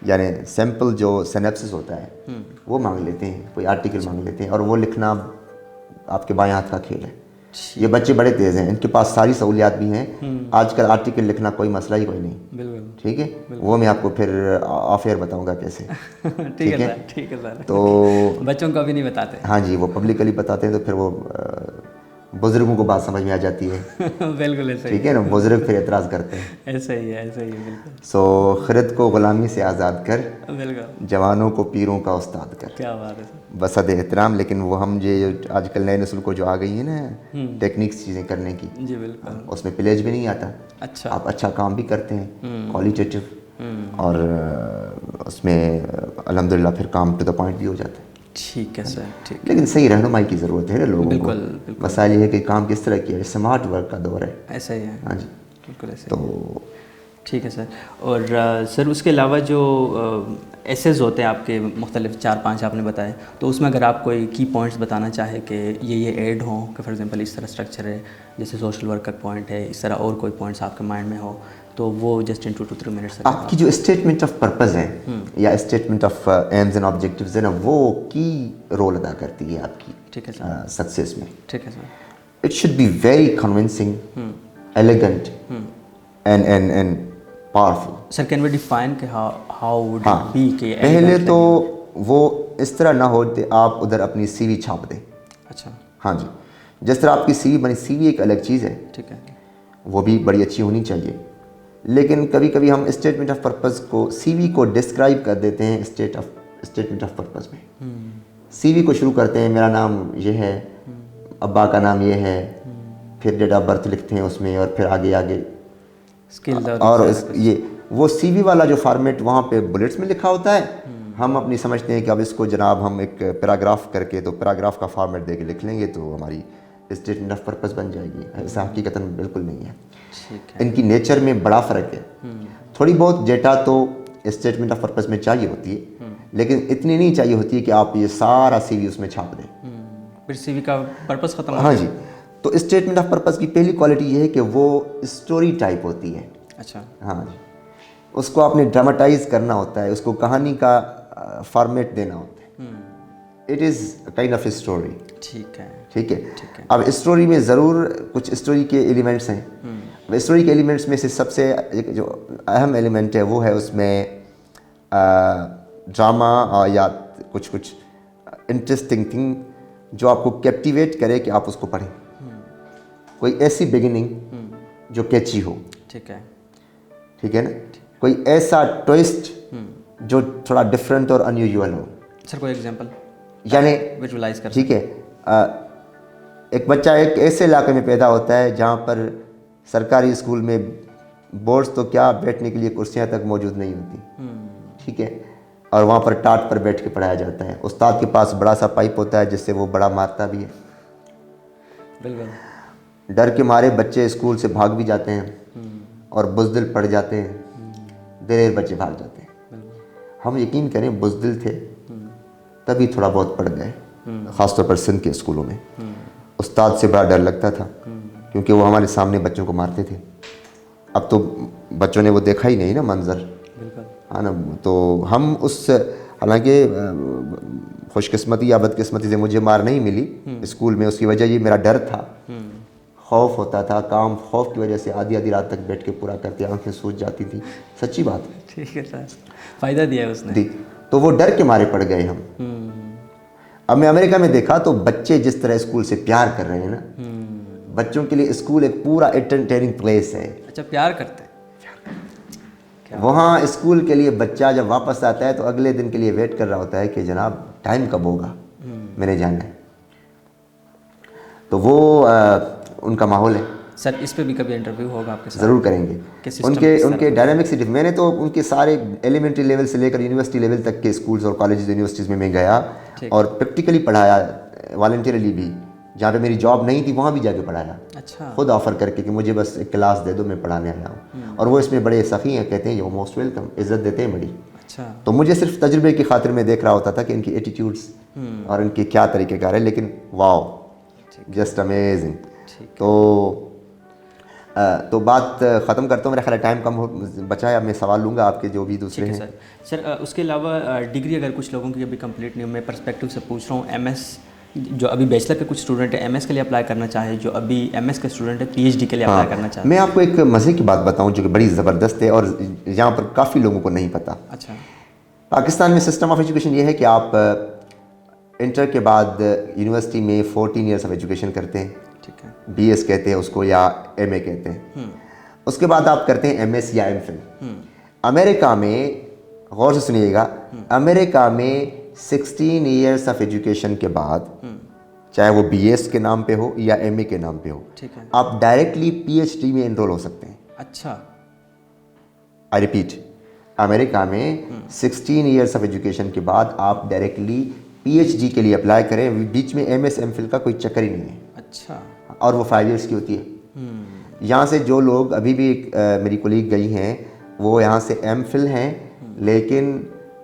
یعنی سیمپل جو سینپسس ہوتا ہے وہ مانگ لیتے ہیں, کوئی آرٹیکل مانگ لیتے ہیں, اور وہ لکھنا آپ کے بائیں ہاتھ کا کھیل ہے. یہ بچے بڑے تیز ہیں, ان کے پاس ساری سہولیات بھی ہیں. آج کل آرٹیکل لکھنا کوئی مسئلہ ہی کوئی نہیں. بالکل. ٹھیک ہے, وہ میں آپ کو پھر آف ایئر بتاؤں گا کیسے. ٹھیک ہے سر, ٹھیک ہے سر. تو بچوں کو ابھی نہیں بتاتے. ہاں جی, وہ پبلکلی بتاتے ہیں تو پھر وہ بزرگوں کو بات سمجھ میں آ جاتی ہے. بالکل ایسا ہی. ٹھیک ہے نا, بزرگ پھر اعتراض کرتے ہیں. ایسا ہی ہے, ایسا ہی ہے, بالکل. سو خرد کو غلامی سے آزاد کر, بالکل, جوانوں کو پیروں کا استاد کر. کیا بات ہے سر. بصد احترام. لیکن وہ ہم یہ آج کل نئے نسل کو جو آ گئی ہے نا ٹیکنیکس چیزیں کرنے کی, جی بالکل, اس میں پلیج بھی نہیں آتا. اچھا. آپ اچھا کام بھی کرتے ہیں کوالیٹیٹیو, اور اس میں الحمدللہ پھر کام ٹو دا پوائنٹ بھی ہو جاتا ہے. ٹھیک ہے سر, ٹھیک. لیکن صحیح رہنمائی کی ضرورت ہے لوگوں کو. بالکل, بالکل. مسائل یہ ہے کہ کام کس طرح کیا ہے, اسمارٹ ورک کا دور ہے. ایسا ہی ہے. ہاں جی, بالکل ایسا. تو ٹھیک ہے سر. اور سر اس کے علاوہ جو ایسیز ہوتے ہیں آپ کے مختلف 4-5 آپ نے بتائے, تو اس میں اگر آپ کوئی کی پوائنٹس بتانا چاہیں کہ یہ ایڈ ہوں کہ فار ایگزامپل اس طرح اسٹرکچر ہے, جیسے سوشل ورک کا پوائنٹ ہے, اس طرح اور کوئی پوائنٹس آپ کے مائنڈ میں ہو, تو وہ جسٹ ان 2 to 3 منٹس. آپ کی جو اسٹیٹمنٹ آف پرپز ہے یا statement of aims and objectives ہے نا, وہ کی رول ادا کرتی ہے آپ کی. ٹھیک ہے سر. سکسیس میں. ٹھیک ہے sir. It should be very convincing, elegant and powerful. Sir can we define کہ ہاؤ وڈ اٹ بی کہ پہلے تو وہ اس طرح نہ ہو کہ آپ ادھر اپنی سی وی چھاپ دیں. اچھا. ہاں جی, جس طرح آپ کی سی وی بنی, سی وی ایک الگ چیز ہے. ٹھیک ہے. وہ بھی بڑی اچھی ہونی چاہیے, لیکن کبھی کبھی ہم اسٹیٹمنٹ آف پرپز کو, سی وی کو ڈسکرائب کر دیتے ہیں اسٹیٹمنٹ آف پرپز میں. سی وی کو شروع کرتے ہیں میرا نام یہ ہے, ابا کا نام یہ ہے, پھر ڈیٹ آف برتھ لکھتے ہیں اس میں, اور پھر آگے اسکل, اور یہ وہ سی وی والا جو فارمیٹ وہاں پہ بلٹس میں لکھا ہوتا ہے. ہم اپنی سمجھتے ہیں کہ اب اس کو جناب ہم ایک پیراگراف کر کے, تو پیراگراف کا فارمیٹ دے کے لکھ لیں گے تو ہماری اسٹیٹمنٹ آف پرپز بن جائے گی. ایسا حقیقتاً بالکل نہیں ہے. ان کی نیچر میں بڑا فرق ہے. تھوڑی بہت ڈیٹا تو اسٹیٹمنٹ آف پرپز میں چاہیے ہوتی ہے, لیکن اتنی نہیں چاہیے ہوتی ہے کہ آپ یہ سارا سی وی اس میں چھاپ دیں. پھر سی وی کا پرپز ختم. ہاں جی, تو اسٹیٹمنٹ آف پرپز کی پہلی کوالٹی یہ ہے کہ وہ اسٹوری ٹائپ ہوتی ہے. اچھا. ہاں جی, اس کو آپ نے ڈراماٹائز کرنا ہوتا ہے, اس کو کہانی کا فارمیٹ دینا ہوتا ہے. It is kind of story. ٹھیک ہے. ٹھیک ہے. اب اسٹوری میں ضرور کچھ اسٹوری کے ایلیمنٹس ہیں. اسٹوری کے ایلیمنٹس میں سے سب سے ایک جو اہم ایلیمنٹ ہے وہ ہے اس میں ڈرامہ یا کچھ انٹرسٹنگ تھنگ جو آپ کو کیپٹیویٹ کرے کہ آپ اس کو پڑھیں. کوئی ایسی بگننگ جو کیچی ہو. ٹھیک ہے. ٹھیک ہے نا, کوئی ایسا ٹوئسٹ جو تھوڑا ڈفرینٹ اور انیوژول ہو. سر کوئی ایگزامپل یعنی ویژولائز کر. ٹھیک ہے, ایک بچہ ایک ایسے علاقے میں پیدا ہوتا ہے جہاں پر سرکاری اسکول میں بورڈز تو کیا, بیٹھنے کے لیے کرسیاں تک موجود نہیں ہوتی. ٹھیک ہے, اور وہاں پر ٹاٹ پر بیٹھ کے پڑھایا جاتا ہے. استاد کے پاس بڑا سا پائپ ہوتا ہے جس سے وہ بڑا مارتا بھی ہے. بالکل. ڈر کے مارے بچے اسکول سے بھاگ بھی جاتے ہیں اور بزدل پڑ جاتے ہیں. دیر بچے بھاگ جاتے ہیں. ہم یقین کریں بزدل تھے تبھی تھوڑا بہت پڑھ گئے, خاص طور پر سندھ کے اسکولوں میں. استاد سے بڑا ڈر لگتا تھا کیونکہ وہ ہمارے سامنے بچوں کو مارتے تھے. اب تو بچوں نے وہ دیکھا ہی نہیں نا منظر, ہے نا. تو ہم اس, حالانکہ خوش قسمتی یا بد قسمتی سے مجھے مار نہیں ملی اسکول میں, اس کی وجہ یہ میرا ڈر تھا, خوف ہوتا تھا. کام خوف کی وجہ سے آدھی آدھی رات تک بیٹھ کے پورا کرتے, آنکھیں سوج جاتی تھی, سچی بات ہے. ٹھیک ہے سر, فائدہ دیا ہے اس نے. تو وہ ڈر کے مارے پڑ گئے ہم. اب میں امریکہ میں دیکھا تو بچے جس طرح اسکول سے پیار کر رہے ہیں نا, بچوں کے لیے اسکول ایک پورا انٹرٹیننگ پلیس ہے. اچھا, پیار کرتے ہیں وہاں اسکول کے لیے بچہ جب واپس آتا ہے تو اگلے دن کے لیے ویٹ کر رہا ہوتا ہے کہ جناب ٹائم کب ہوگا, میں نے جانا ہے. تو وہ ان کا ماحول ہے. سر اس پہ بھی کبھی انٹرویو ہوگا آپ کے ساتھ؟ ضرور کریں گے. ان کے ڈائنامکس, میں نے تو ان کے سارے ایلیمنٹری لیول سے لے کر یونیورسٹی لیول تک کے اسکولز اور کالجز یونیورسٹیز میں گیا اور پریکٹیکلی پڑھایا, والنٹیرلی بھی. جہاں پہ میری جاب نہیں تھی وہاں بھی جا کے پڑھایا. اچھا. خود خود آفر کر کے کہ مجھے بس ایک کلاس دے دو, میں پڑھانے آیا ہوں. اور وہ اس میں بڑے سخی ہیں, کہتے ہیں یہ وہ موسٹ ویلکم, عزت دیتے ہیں بڑی. اچھا. تو مجھے صرف تجربے کی خاطر میں دیکھ رہا ہوتا تھا کہ ان کی ایٹیٹیوڈس اور ان کے کیا طریقہ کار ہے, لیکن واو, جسٹ امیزنگ. تو بات ختم کرتا ہوں, میرا خیال ٹائم کم بچا ہے. اب میں سوال لوں گا آپ کے جو بھی دوسرے ہیں. سر اس کے علاوہ ڈگری اگر کچھ لوگوں کی ابھی کمپلیٹ نہیں, میں پرسپیکٹیو سے پوچھ رہا ہوں, ایم ایس جو ابھی بیچلر کے کچھ اسٹوڈنٹ ہیں ایم ایس کے لیے اپلائی کرنا چاہے, جو ابھی ایم ایس کے اسٹوڈنٹ ہیں پی ایچ ڈی کے لیے اپلائی کرنا چاہے. میں آپ کو ایک مزے کی بات بتاؤں جو کہ بڑی زبردست ہے اور یہاں پر کافی لوگوں کو نہیں پتہ. اچھا. پاکستان میں سسٹم آف ایجوکیشن یہ ہے کہ آپ انٹر کے بعد یونیورسٹی میں 14 ایئرس آف ایجوکیشن کرتے ہیں. ٹھیک ہے. بی ایس کہتے ہیں اس کو یا ایم اے کہتے ہیں. اس کے بعد آپ کرتے ہیں ایم ایس یا ایم فل. امریکہ میں غور سے سنیے گا, امریکہ میں 16 ایئرس آف ایجوکیشن کے بعد, چاہے وہ بی ایس کے نام پہ ہو یا ایم اے کے نام پہ ہو, آپ ڈائریکٹلی پی ایچ ڈی میں انرول ہو سکتے ہیں. اچھا. آئی ریپیٹ, امریکہ میں 16 ایئرس آف ایجوکیشن کے بعد آپ ڈائریکٹلی پی ایچ ڈی کے لیے اپلائی کریں, بیچ میں ایم ایس ایم فل کا کوئی چکر ہی نہیں ہے. اچھا. اور وہ 5 ایئرس کی ہوتی ہے. یہاں سے جو لوگ ابھی بھی میری کولیگ گئی ہیں وہ یہاں سے ایم فل ہیں, لیکن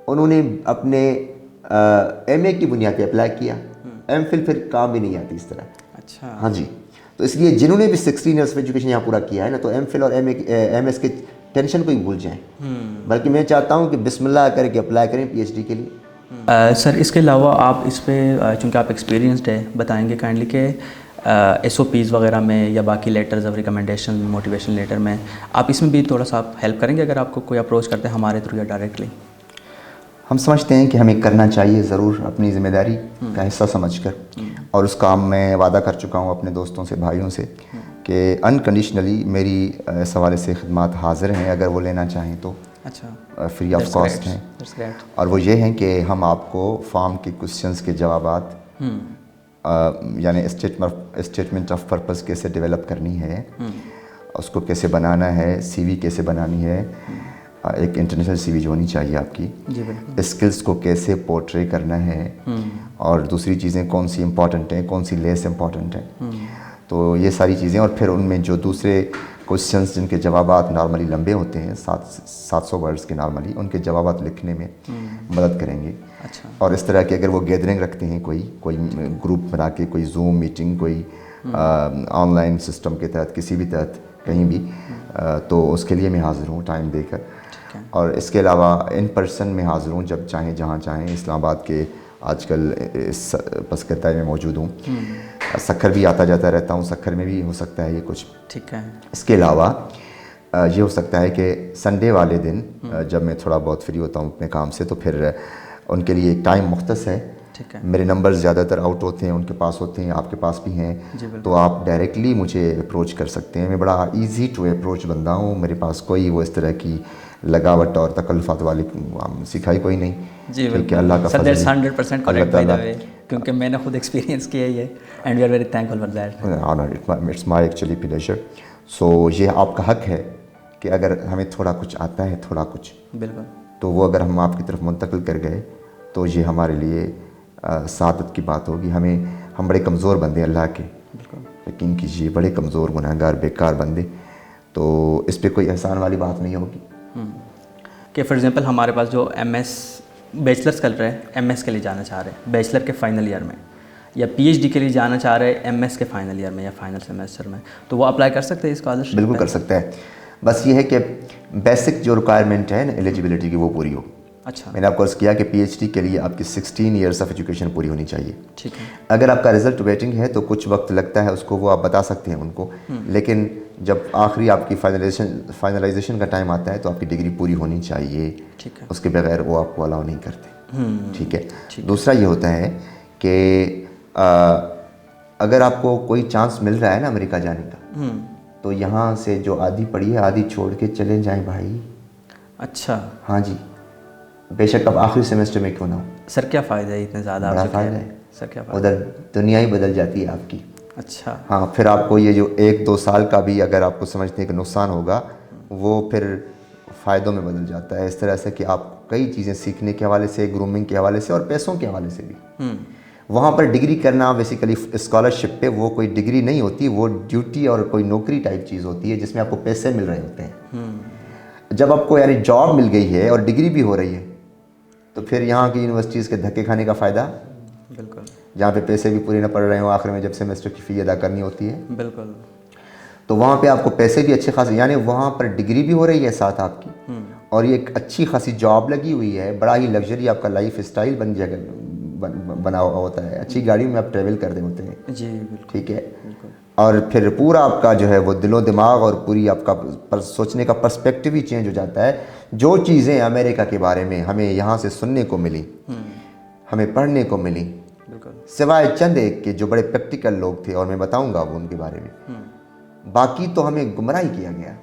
انہوں نے اپنے ایم اے کی بنیاد پہ اپلائی کیا. ایم فل پھر کام بھی نہیں آتی اس طرح. اچھا. ہاں جی. تو اس لیے جنہوں نے بھی 16 ایئرس آف ایجوکیشن یہاں پورا کیا ہے نا, تو ایم فل اور ایم ایس کے ٹینشن کو ہی بھول جائیں, بلکہ میں چاہتا ہوں کہ بسم اللہ کر کے اپلائی کریں پی ایچ ڈی کے لیے. سر اس کے علاوہ آپ اس پہ, چونکہ آپ ایکسپیرینسڈ ہے, بتائیں گے کائنڈلی کہ ایس او پیز وغیرہ میں یا باقی letters of recommendation, motivation letter میں, آپ اس میں بھی تھوڑا سا آپ ہیلپ کریں گے اگر آپ کو کوئی اپروچ کرتے ہیں ہمارے تھرو یا ڈائریکٹلی؟ ہم سمجھتے ہیں کہ ہمیں کرنا چاہیے ضرور, اپنی ذمہ داری کا حصہ سمجھ کر, اور اس کام میں وعدہ کر چکا ہوں اپنے دوستوں سے, بھائیوں سے, کہ انکنڈیشنلی میری اس حوالے سے خدمات حاضر ہیں اگر وہ لینا چاہیں تو. اچھا. فری آف کاسٹ ہیں. اور وہ یہ ہیں کہ ہم آپ کو فارم کے کوشچنس کے جوابات, یعنی اسٹیٹمنٹ آف پرپز کیسے ڈیولپ کرنی ہے, اس کو کیسے بنانا ہے, سی وی کیسے بنانی ہے, ایک انٹرنیشنل سی وی جو ہونی چاہیے آپ کی, اسکلس کو کیسے پورٹری کرنا ہے, اور دوسری چیزیں کون سی امپورٹنٹ ہیں, کون سی لیس امپورٹنٹ ہیں. تو یہ ساری چیزیں, اور پھر ان میں جو دوسرے کوشچنس جن کے جوابات نارملی لمبے ہوتے ہیں 700 ورڈز کے نارملی, ان کے جوابات لکھنے میں مدد کریں گے. اور اس طرح کے اگر وہ گیدرنگ رکھتے ہیں کوئی گروپ بنا کے, کوئی زوم میٹنگ, کوئی آن لائن سسٹم کے تحت, کسی بھی تحت کہیں بھی, تو اس کے لیے میں حاضر ہوں ٹائم دے کر. اور اس کے علاوہ ان پرسن میں حاضر ہوں جب چاہیں جہاں چاہیں. اسلام آباد کے آج کل اس پسکتائی میں موجود ہوں, سکھر بھی آتا جاتا رہتا ہوں, سکھر میں بھی ہو سکتا ہے یہ کچھ. ٹھیک ہے. اس کے علاوہ یہ ہو سکتا ہے کہ سنڈے والے دن جب میں تھوڑا بہت فری ہوتا ہوں اپنے کام سے, تو پھر ان کے لیے ایک ٹائم مختص ہے. میرے نمبرز زیادہ تر آؤٹ ہوتے ہیں, ان کے پاس ہوتے ہیں, آپ کے پاس بھی ہیں, تو آپ ڈائریکٹلی مجھے اپروچ کر سکتے ہیں. میں بڑا ایزی ٹو اپروچ بندہ ہوں, میرے پاس کوئی وہ اس طرح کی لگاوٹ اور تکلفات والی سکھائی کوئی نہیں. جی بالکل. اللہ کا فضل ہے. 100% کریکٹ بائی دی وے, کیونکہ میں نے خود ایکسپیرینس کیا ہے, and we are very thankful for that. It's my actually pleasure. سو یہ آپ کا حق ہے کہ اگر ہمیں تھوڑا کچھ آتا ہے, تھوڑا کچھ, بالکل, تو وہ اگر ہم آپ کی طرف منتقل کر گئے تو یہ ہمارے لیے سعادت کی بات ہوگی. ہم بڑے کمزور بندے اللہ کے, یقین کیجیے, بڑے کمزور, گناہگار, بیکار بندے, تو اس پہ کوئی احسان والی بات نہیں ہوگی. کہ فار ایگزامپل ہمارے پاس جو ایم ایس بیچلرس کر رہے ہیں، ایم ایس کے لیے جانا چاہ رہے ہیں بیچلر کے فائنل ایئر میں، یا پی ایچ ڈی کے لیے جانا چاہ رہے ہیں ایم ایس کے فائنل ایئر میں یا فائنل سیمیسٹر میں، تو وہ اپلائی کر سکتے ہیں اسکالرشپ؟ بالکل کر سکتے ہیں، بس یہ ہے کہ بیسک جو ریکوائرمنٹ ہے نا ایلیجبلٹی کی وہ پوری ہو. اچھا، میں نے آپ کو عرض کیا کہ پی ایچ ڈی کے لیے آپ کی 16 ایئرس آف ایجوکیشن پوری ہونی چاہیے. ٹھیک ہے. اگر آپ کا رزلٹ ویٹنگ ہے تو کچھ وقت لگتا ہے اس کو، وہ آپ بتا سکتے ہیں ان کو، لیکن جب آخری آپ کی فائنلائزیشن کا ٹائم آتا ہے تو آپ کی ڈگری پوری ہونی چاہیے. ٹھیک ہے. اس کے بغیر وہ آپ کو الاؤ نہیں کرتے. ٹھیک ہے. دوسرا یہ ہوتا ہے کہ اگر آپ کو کوئی چانس مل رہا ہے نا امریکہ جانے کا، تو یہاں سے جو آدھی پڑھی ہے آدھی چھوڑ کے چلے جائیں بھائی. اچھا. ہاں جی، بے شک اب آخری سیمسٹر میں کیوں نہ ہو. سر کیا فائدہ ہے اتنے زیادہ؟ بڑا فائدہ ہے سر کیا فائدہ؟ ادھر دنیا ہی بدل جاتی ہے آپ کی. اچھا. ہاں، پھر آپ کو یہ جو 1-2 سال کا بھی اگر آپ کو سمجھتے ہیں کہ نقصان ہوگا، وہ پھر فائدوں میں بدل جاتا ہے. اس طرح سے کہ آپ کئی چیزیں سیکھنے کے حوالے سے، گرومنگ کے حوالے سے اور پیسوں کے حوالے سے بھی. وہاں پر ڈگری کرنا بیسیکلی اسکالرشپ پہ وہ کوئی ڈگری نہیں ہوتی، وہ ڈیوٹی اور کوئی نوکری ٹائپ چیز ہوتی ہے جس میں آپ کو پیسے مل رہے ہوتے ہیں. جب آپ کو یعنی جاب مل گئی ہے اور ڈگری بھی ہو رہی ہے تو پھر یہاں کی یونیورسٹیز کے دھکے کھانے کا فائدہ، بالکل، جہاں پہ پیسے بھی پورے نہ پڑ رہے ہوں آخر میں جب سیمسٹر کی فی ادا کرنی ہوتی ہے. بالکل. تو وہاں پہ آپ کو پیسے بھی اچھے خاصے، یعنی وہاں پر ڈگری بھی ہو رہی ہے ساتھ آپ کی، اور یہ ایک اچھی خاصی جاب لگی ہوئی ہے. بڑا ہی لگژری آپ کا لائف اسٹائل بنا ہوا ہوتا ہے. اچھی گاڑیوں میں آپ ٹریول کر رہے ہوتے ہیں. جی بالکل. ٹھیک ہے. اور پھر پورا آپ کا جو ہے وہ دل و دماغ اور پوری آپ کا سوچنے کا پرسپیکٹیو ہی چینج ہو جاتا ہے. جو چیزیں امریکہ کے بارے میں ہمیں یہاں سے سننے کو ملی، ہمیں پڑھنے کو ملی، سوائے چند ایک کے جو بڑے پریکٹیکل لوگ تھے، اور میں بتاؤں گا وہ ان کے بارے میں، باقی تو ہمیں گمراہی کیا گیا،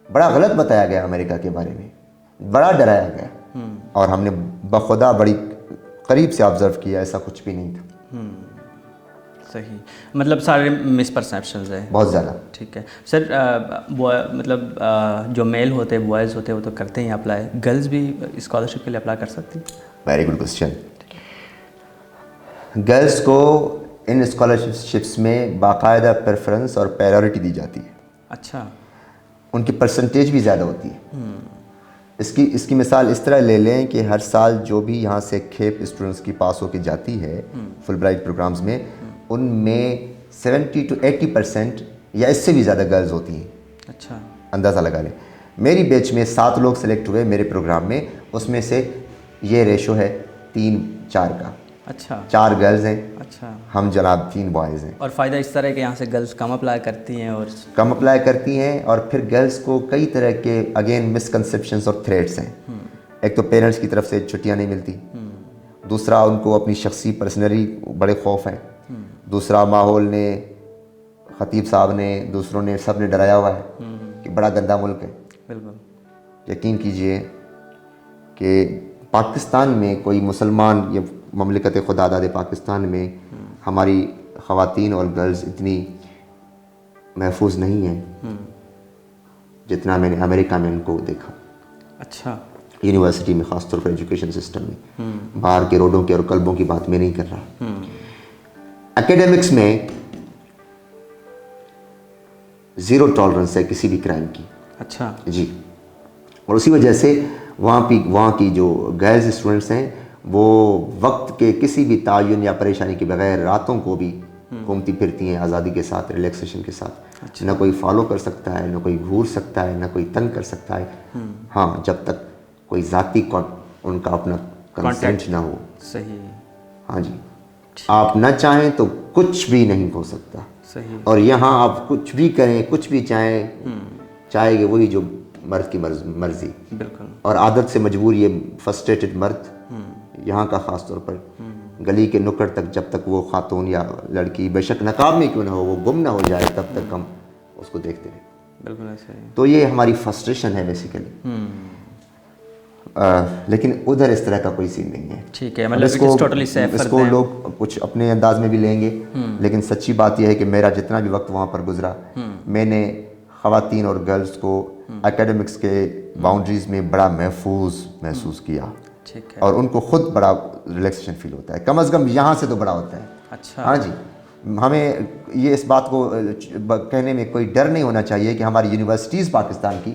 بڑا غلط بتایا گیا امریکہ کے بارے میں، بڑا ڈرایا گیا، اور ہم نے بخدا بڑی قریب سے آبزرو کیا ایسا کچھ بھی نہیں تھا. صحیح، مطلب سارے مس پرسیپشنز ہیں بہت زیادہ. ٹھیک ہے سر. مطلب جو میل ہوتے ہیں، بوائز ہوتے ہیں، وہ تو کرتے ہیں اپلائی، گرلز بھی اسکالرشپ کے لیے اپلائی کر سکتی ہیں؟ Very good question. گرلس کو ان اسکالرشپس میں باقاعدہ پریفرنس اور پریورٹی دی جاتی ہے. اچھا. ان کی پرسنٹیج بھی زیادہ ہوتی ہے. اس کی مثال اس طرح لے لیں کہ ہر سال جو بھی یہاں سے کھیپ اسٹوڈنٹس کی پاس ہو کے جاتی ہے فل برائٹ پروگرامز میں، ان میں 70 to 80% یا اس سے بھی زیادہ گرلز ہوتی ہیں. اچھا. اندازہ لگا لیں. میری بیچ میں 7 لوگ سلیکٹ ہوئے میرے پروگرام میں، اس میں سے یہ ریشو ہے 3-4 کا. اچھا. 4 گرلز ہیں. اچھا. ہم جناب 3 بوائز ہیں. اور فائدہ اس طرح ہے کہ یہاں سے گرلز کم اپلائی کرتی ہیں، اور پھر گرلز کو کئی طرح کے اگین مسکنسیپشنز اور تھریٹس ہیں. ایک تو پیرنٹس کی طرف سے چھٹیاں نہیں ملتی، دوسرا ان کو اپنی شخصی پرسنلی بڑے خوف ہیں، دوسرا ماحول نے، خطیب صاحب نے، دوسروں نے، سب نے ڈرایا ہوا ہے کہ بڑا گندا ملک ہے. بالکل. یقین کیجئے کہ پاکستان میں کوئی مسلمان یا مملکت خدا داد پاکستان میں ہماری خواتین اور گرلز اتنی محفوظ نہیں ہیں جتنا میں نے امریکہ میں ان کو دیکھا. اچھا. یونیورسٹی میں، خاص طور پر ایجوکیشن سسٹم میں. باہر کے روڈوں کے اور کلبوں کی بات میں نہیں کر رہا. اکیڈمکس میں زیرو ٹالرنس ہے کسی بھی کرائم کی. اچھا. جی. اور اسی وجہ سے وہاں کی جو گرلز اسٹوڈنٹس ہیں وہ وقت کے کسی بھی تعین یا پریشانی کے بغیر راتوں کو بھی گھومتی پھرتی ہیں آزادی کے ساتھ، ریلیکسیشن کے ساتھ. نہ کوئی فالو کر سکتا ہے، نہ کوئی گھور سکتا ہے، نہ کوئی تنگ کر سکتا ہے. ہاں، جب تک کوئی ذاتی ان کا اپنا کنسنٹ نہ ہو. صحیح. ہاں جی. آپ نہ چاہیں تو کچھ بھی نہیں ہو سکتا. صحیح. اور یہاں آپ کچھ بھی کریں، کچھ بھی چاہے گے وہی جو مرد کی مرضی. بالکل. اور عادت سے مجبور یہ فرسٹریٹڈ مرد یہاں کا خاص طور پر گلی کے نکڑ تک، جب تک وہ خاتون یا لڑکی بے شک نقاب میں کیوں نہ ہو، وہ گم نہ ہو جائے، تب تک ہم اس کو دیکھتے رہیں. بالکل ایسا ہی. تو یہ ہماری فرسٹریشن ہے بیسیکلی. لیکن ادھر اس طرح کا کوئی سین نہیں ہے. ٹھیک ہے. مطلب اس کو لوگ کچھ اپنے انداز میں بھی لیں گے، لیکن سچی بات یہ ہے کہ میرا جتنا بھی وقت وہاں پر گزرا، میں نے خواتین اور گرلز کو اکیڈمکس کے باؤنڈریز میں بڑا محسوس کیا. اور ان کو خود بڑا ریلیکسیشن فیل ہوتا ہے. کم از کم یہاں سے تو بڑا ہوتا ہے. اچھا. ہاں جی. ہمیں یہ اس بات کو کہنے میں کوئی ڈر نہیں ہونا چاہیے کہ ہماری یونیورسٹیز پاکستان کی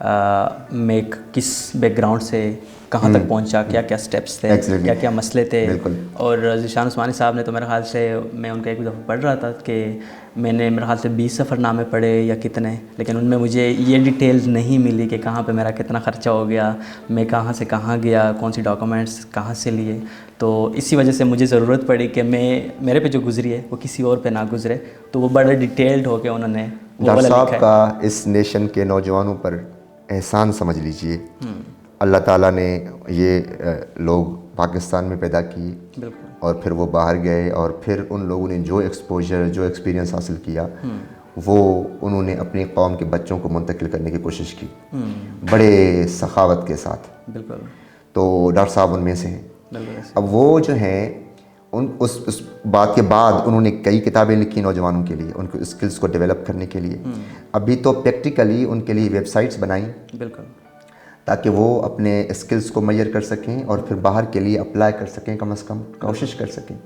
میں کس بیک گراؤنڈ سے کہاں تک پہنچا, کیا کیا سٹیپس تھے, کیا کیا مسئلے تھے. اور ذیشان عثمانی صاحب نے تو میرے خیال سے, میں ان کا ایک دفعہ پڑھ رہا تھا کہ میں نے میرے خیال سے 20 سفر نامے پڑھے یا کتنے, لیکن ان میں مجھے یہ ڈیٹیلز نہیں ملی کہ کہاں پہ میرا کتنا خرچہ ہو گیا, میں کہاں سے کہاں گیا, کون سی ڈاکومنٹس کہاں سے لیے. تو اسی وجہ سے مجھے ضرورت پڑی کہ میرے پہ جو گزری ہے وہ کسی اور پہ نہ گزرے, تو وہ بڑا ڈیٹیلڈ ہو کے انہوں نے ڈاکٹر صاحب کا اس نیشن کے نوجوانوں پر احسان سمجھ لیجئے. اللہ تعالیٰ نے یہ لوگ پاکستان میں پیدا کیے اور پھر وہ باہر گئے, اور پھر ان لوگوں نے جو ایکسپوجر, جو ایکسپیرینس حاصل کیا وہ انہوں نے اپنی قوم کے بچوں کو منتقل کرنے کی کوشش کی بڑے سخاوت کے ساتھ. بالکل. تو ڈاکٹر صاحب ان میں سے ہیں. اب وہ جو ہیں اس بات کے بعد انہوں نے کئی کتابیں لکھی نوجوانوں کے لیے, ان کو اسکلس کو ڈیولپ کرنے کے لیے. ابھی تو پریکٹیکلی ان کے لیے ویب سائٹس بنائیں بالکل, تاکہ وہ اپنے اسکلس کو میئر کر سکیں اور پھر باہر کے لیے اپلائی کر سکیں, کم از کم کوشش کر سکیں.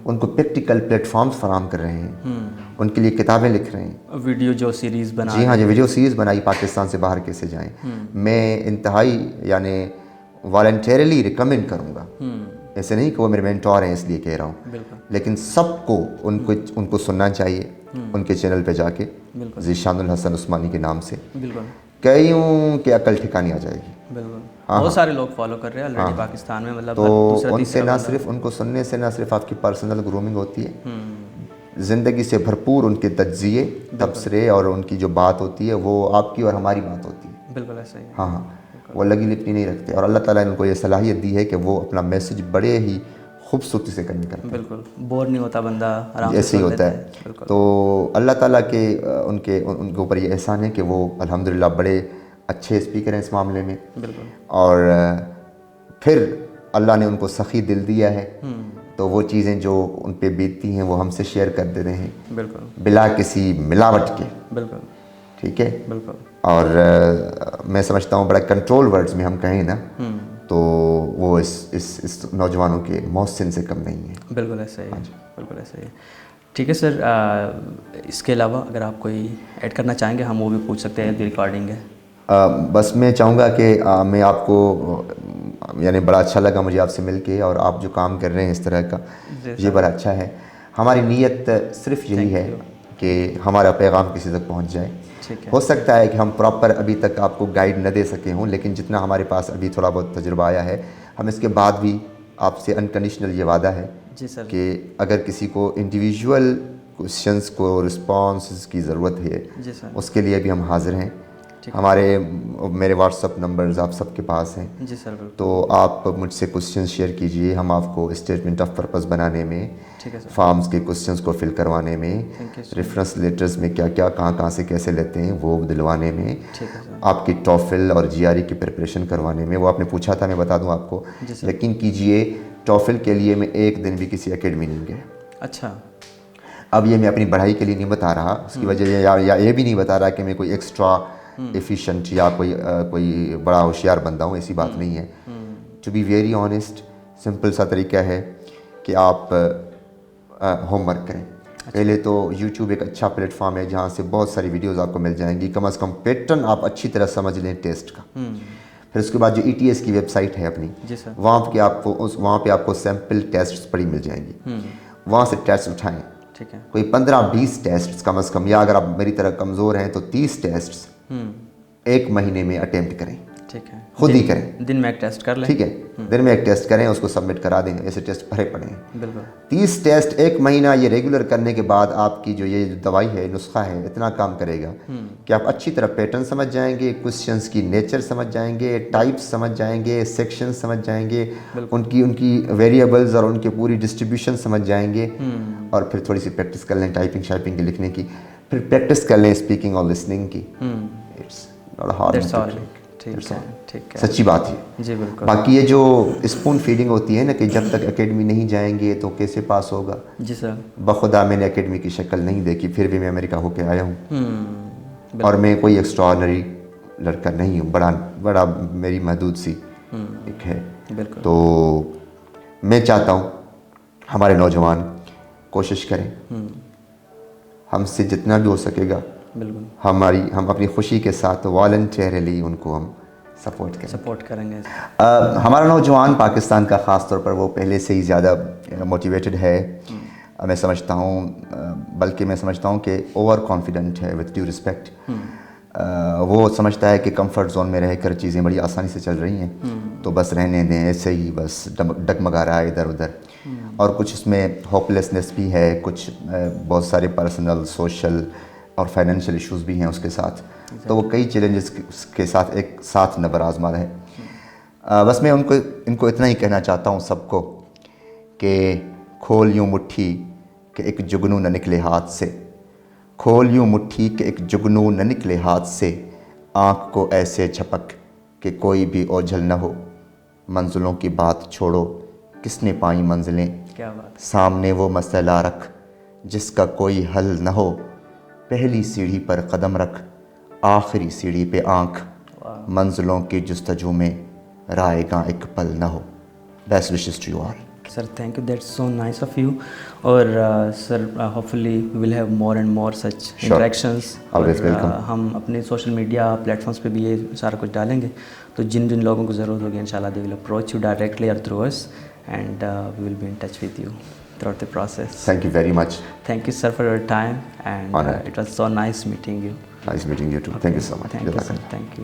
ان کو پریکٹیکل پلیٹ فارمز فراہم کر رہے ہیں, ان کے لیے کتابیں لکھ رہے ہیں, ویڈیو جو سیریز بنا. جی ہاں, جو ویڈیو سیریز بنائی پاکستان سے باہر کیسے جائیں. میں انتہائی یعنی والنٹیرلی ریکمینڈ کروں گا, ایسے نہیں کہ وہ میرے مینٹور ہیں اس لیے کہہ رہا ہوں, لیکن سب کو ان کو سننا چاہیے ان کے چینل پہ جا کے, ذیشان الحسن عثمانی کے نام سے. کئیوں کی عقل ٹھکانی آ جائے گی. بالکل, بہت سارے لوگ فالو کر رہے ہیں آلریڈی پاکستان میں. مطلب تو ان سے نہ صرف ان کو سننے سے نہ صرف آپ کی پرسنل گرومنگ ہوتی ہے, زندگی سے بھرپور ان کے تجزیے, تبصرے اور ان کی جو بات ہوتی ہے وہ آپ کی اور ہماری بات ہوتی ہے. بالکل ایسا ہی. ہاں, وہ لگی لپٹی نہیں رکھتے, اور اللہ تعالیٰ نے ان کو یہ صلاحیت دی ہے کہ وہ اپنا میسج بڑے ہی خوبصورتی سے کنوے کرتے ہیں. بالکل, بور نہیں ہوتا بندہ, آرام سے ایسے ہی ہوتا ہے. تو اللہ تعالیٰ کے ان کے اوپر یہ احسان ہے کہ وہ الحمدللہ بڑے اچھے اسپیکر ہیں اس معاملے میں. بالکل. اور پھر اللہ نے ان کو سخی دل دیا ہے, تو وہ چیزیں جو ان پہ بیتتی ہیں وہ ہم سے شیئر کر دے رہے ہیں. بالکل, بلا کسی ملاوٹ کے. بالکل, ٹھیک ہے. بالکل. اور میں سمجھتا ہوں بڑا کنٹرول ورڈز میں ہم کہیں نا تو وہ اس نوجوانوں کے محسن سے کم نہیں ہے. بالکل ایسا ہی ہے. بالکل ایسا ہی ہے. ٹھیک ہے سر, اس کے علاوہ اگر آپ کوئی ایڈ کرنا چاہیں گے ہم وہ بھی پوچھ سکتے ہیں, ریکارڈنگ ہے. بس میں چاہوں گا کہ میں آپ کو یعنی بڑا اچھا لگا مجھے آپ سے مل کے, اور آپ جو کام کر رہے ہیں اس طرح کا یہ بڑا اچھا ہے. ہماری نیت صرف یہی ہے کہ ہمارا پیغام کسی تک پہنچ جائے. ہو سکتا ہے کہ ہم پراپر ابھی تک آپ کو گائیڈ نہ دے سکے ہوں, لیکن جتنا ہمارے پاس ابھی تھوڑا بہت تجربہ آیا ہے, ہم اس کے بعد بھی آپ سے انکنڈیشنل یہ وعدہ ہے کہ اگر کسی کو انڈیویژول کوشچنس کو رسپانس کی ضرورت ہے اس کے لیے بھی ہم حاضر ہیں. میرے واٹس اپ نمبرز آپ سب کے پاس ہیں. جی سر. تو آپ مجھ سے کوشچنس شیئر کیجئے, ہم آپ کو اسٹیٹمنٹ آف پرپز بنانے میں, فارمز کے کوشچنس کو فل کروانے میں, ریفرنس لیٹرز میں کیا کیا کہاں سے کیسے لیتے ہیں وہ دلوانے میں, آپ کی ٹوفل اور جی آر ای کی پریپریشن کروانے میں. وہ آپ نے پوچھا تھا, میں بتا دوں آپ کو, یقین کیجئے ٹوفل کے لیے میں ایک دن بھی کسی اکیڈمی نہیں گیا. اچھا. اب یہ میں اپنی پڑھائی کے لیے نہیں بتا رہا, اس کی وجہ یا یہ بھی نہیں بتا رہا کہ میں کوئی ایکسٹرا ایفیشینٹ یا کوئی بڑا ہوشیار بندہ ہوں, ایسی بات نہیں ہے. To be very honest, simple سا طریقہ ہے کہ آپ ہوم ورک کریں. پہلے تو یوٹیوب ایک اچھا پلیٹ فارم ہے جہاں سے بہت ساری ویڈیوز آپ کو مل جائیں گی, کم از کم پیٹرن آپ اچھی طرح سمجھ لیں ٹیسٹ کا. پھر اس کے بعد جو ETS کی ویب سائٹ ہے اپنی, وہاں پہ آپ کو سیمپل ٹیسٹس پڑی مل جائیں گی, وہاں سے ٹیسٹ اٹھائیں. کوئی 15-20 ٹیسٹس کم از کم, یا اگر آپ میری طرح کمزور ہیں تو 30 ٹیسٹس ایک مہینے میں اٹیمپٹ کریں. ٹھیک ہے, خود ہی کریں, دن میں ایک ٹیسٹ کر لیں. ٹھیک ہے, دن میں ایک ٹیسٹ کریں, اس کو سبمٹ کرا دیں. ایسے ٹیسٹ بھرے پڑے ہیں. بالکل. 30 ٹیسٹ ایک مہینہ, یہ ریگولر کرنے کے بعد آپ کی جو یہ دوائی ہے, نسخہ ہے, اتنا کام کرے گا کہ آپ اچھی طرح پیٹرن سمجھ جائیں گے, کوشچنس کی نیچر سمجھ جائیں گے, ٹائپس سمجھ جائیں گے, سیکشن سمجھ جائیں گے, ان کی ویریبلز اور ان کی پوری ڈسٹریبیوشن سمجھ جائیں گے. اور پھر تھوڑی سی پریکٹس کر لیں ٹائپنگ شائپنگ کی, لکھنے کی. پھر پریکٹس کر لیں اسپیکنگ اور لسننگ کی. سچی بات ہے. جی بالکل. باقی یہ جو اسپون فیڈنگ ہوتی ہے نا کہ جب تک اکیڈمی نہیں جائیں گے تو کیسے پاس ہوگا. جی سر. بخدا میں نے اکیڈمی کی شکل نہیں دیکھی, پھر بھی میں امریکہ ہو کے آیا ہوں, اور میں کوئی ایکسٹراڈنری لڑکا نہیں ہوں, بڑا میری محدود سی ایک ہے. تو میں چاہتا ہوں ہمارے نوجوان کوشش کریں, ہم سے جتنا بھی ہو سکے گا بالکل ہم اپنی خوشی کے ساتھ والنٹیرلی ان کو ہم سپورٹ کریں گے. ہمارا نوجوان پاکستان کا خاص طور پر وہ پہلے سے ہی زیادہ موٹیویٹڈ ہے. میں سمجھتا ہوں بلکہ میں سمجھتا ہوں کہ اوور کانفیڈنٹ ہے. وتھ ڈیو رسپیکٹ وہ سمجھتا ہے کہ کمفرٹ زون میں رہ کر چیزیں بڑی آسانی سے چل رہی ہیں تو بس رہنے دیں, ایسے ہی بس ڈگمگا رہا ہے ادھر ادھر. اور کچھ اس میں ہوپ لیسنس بھی ہے, کچھ بہت سارے پرسنل سوشل اور فائنینشیل ایشوز بھی ہیں اس کے ساتھ. تو وہ کئی چیلنجز کے ساتھ ایک ساتھ نبر آزما ہے. بس میں ان کو اتنا ہی کہنا چاہتا ہوں سب کو کہ کھول یوں مٹھی کہ ایک جگنو نہ نکلے ہاتھ سے, کھول یوں مٹھی کہ ایک جگنو نہ نکلے ہاتھ سے, آنکھ کو ایسے جھپک کہ کوئی بھی اوجھل نہ ہو, منزلوں کی بات چھوڑو کس نے پائیں منزلیں, کیا بات, سامنے وہ مسئلہ رکھ جس کا کوئی حل نہ ہو, پہلی سیڑھی پر قدم رکھ آخری سیڑھی پہ آنکھ, منزلوں کی جستجو میں رائے گاں ایک پل نہ ہو. Best wishes to you all. Sir, thank you. That's so nice of you. اور sir, hopefully we will have more and more such interactions. Always welcome. ہم اپنے سوشل میڈیا پلیٹ فارمس پہ بھی یہ سارا کچھ ڈالیں گے, تو جن جن لوگوں کو ضرورت ہوگی انشاءاللہ they will approach you directly or through us, and we will be in touch with you throughout the process. Thank you very much. Thank you, sir, for your time, and Honored. it was so nice meeting you. Nice meeting you too. Thank you so much. Thank you, sir. Thank you.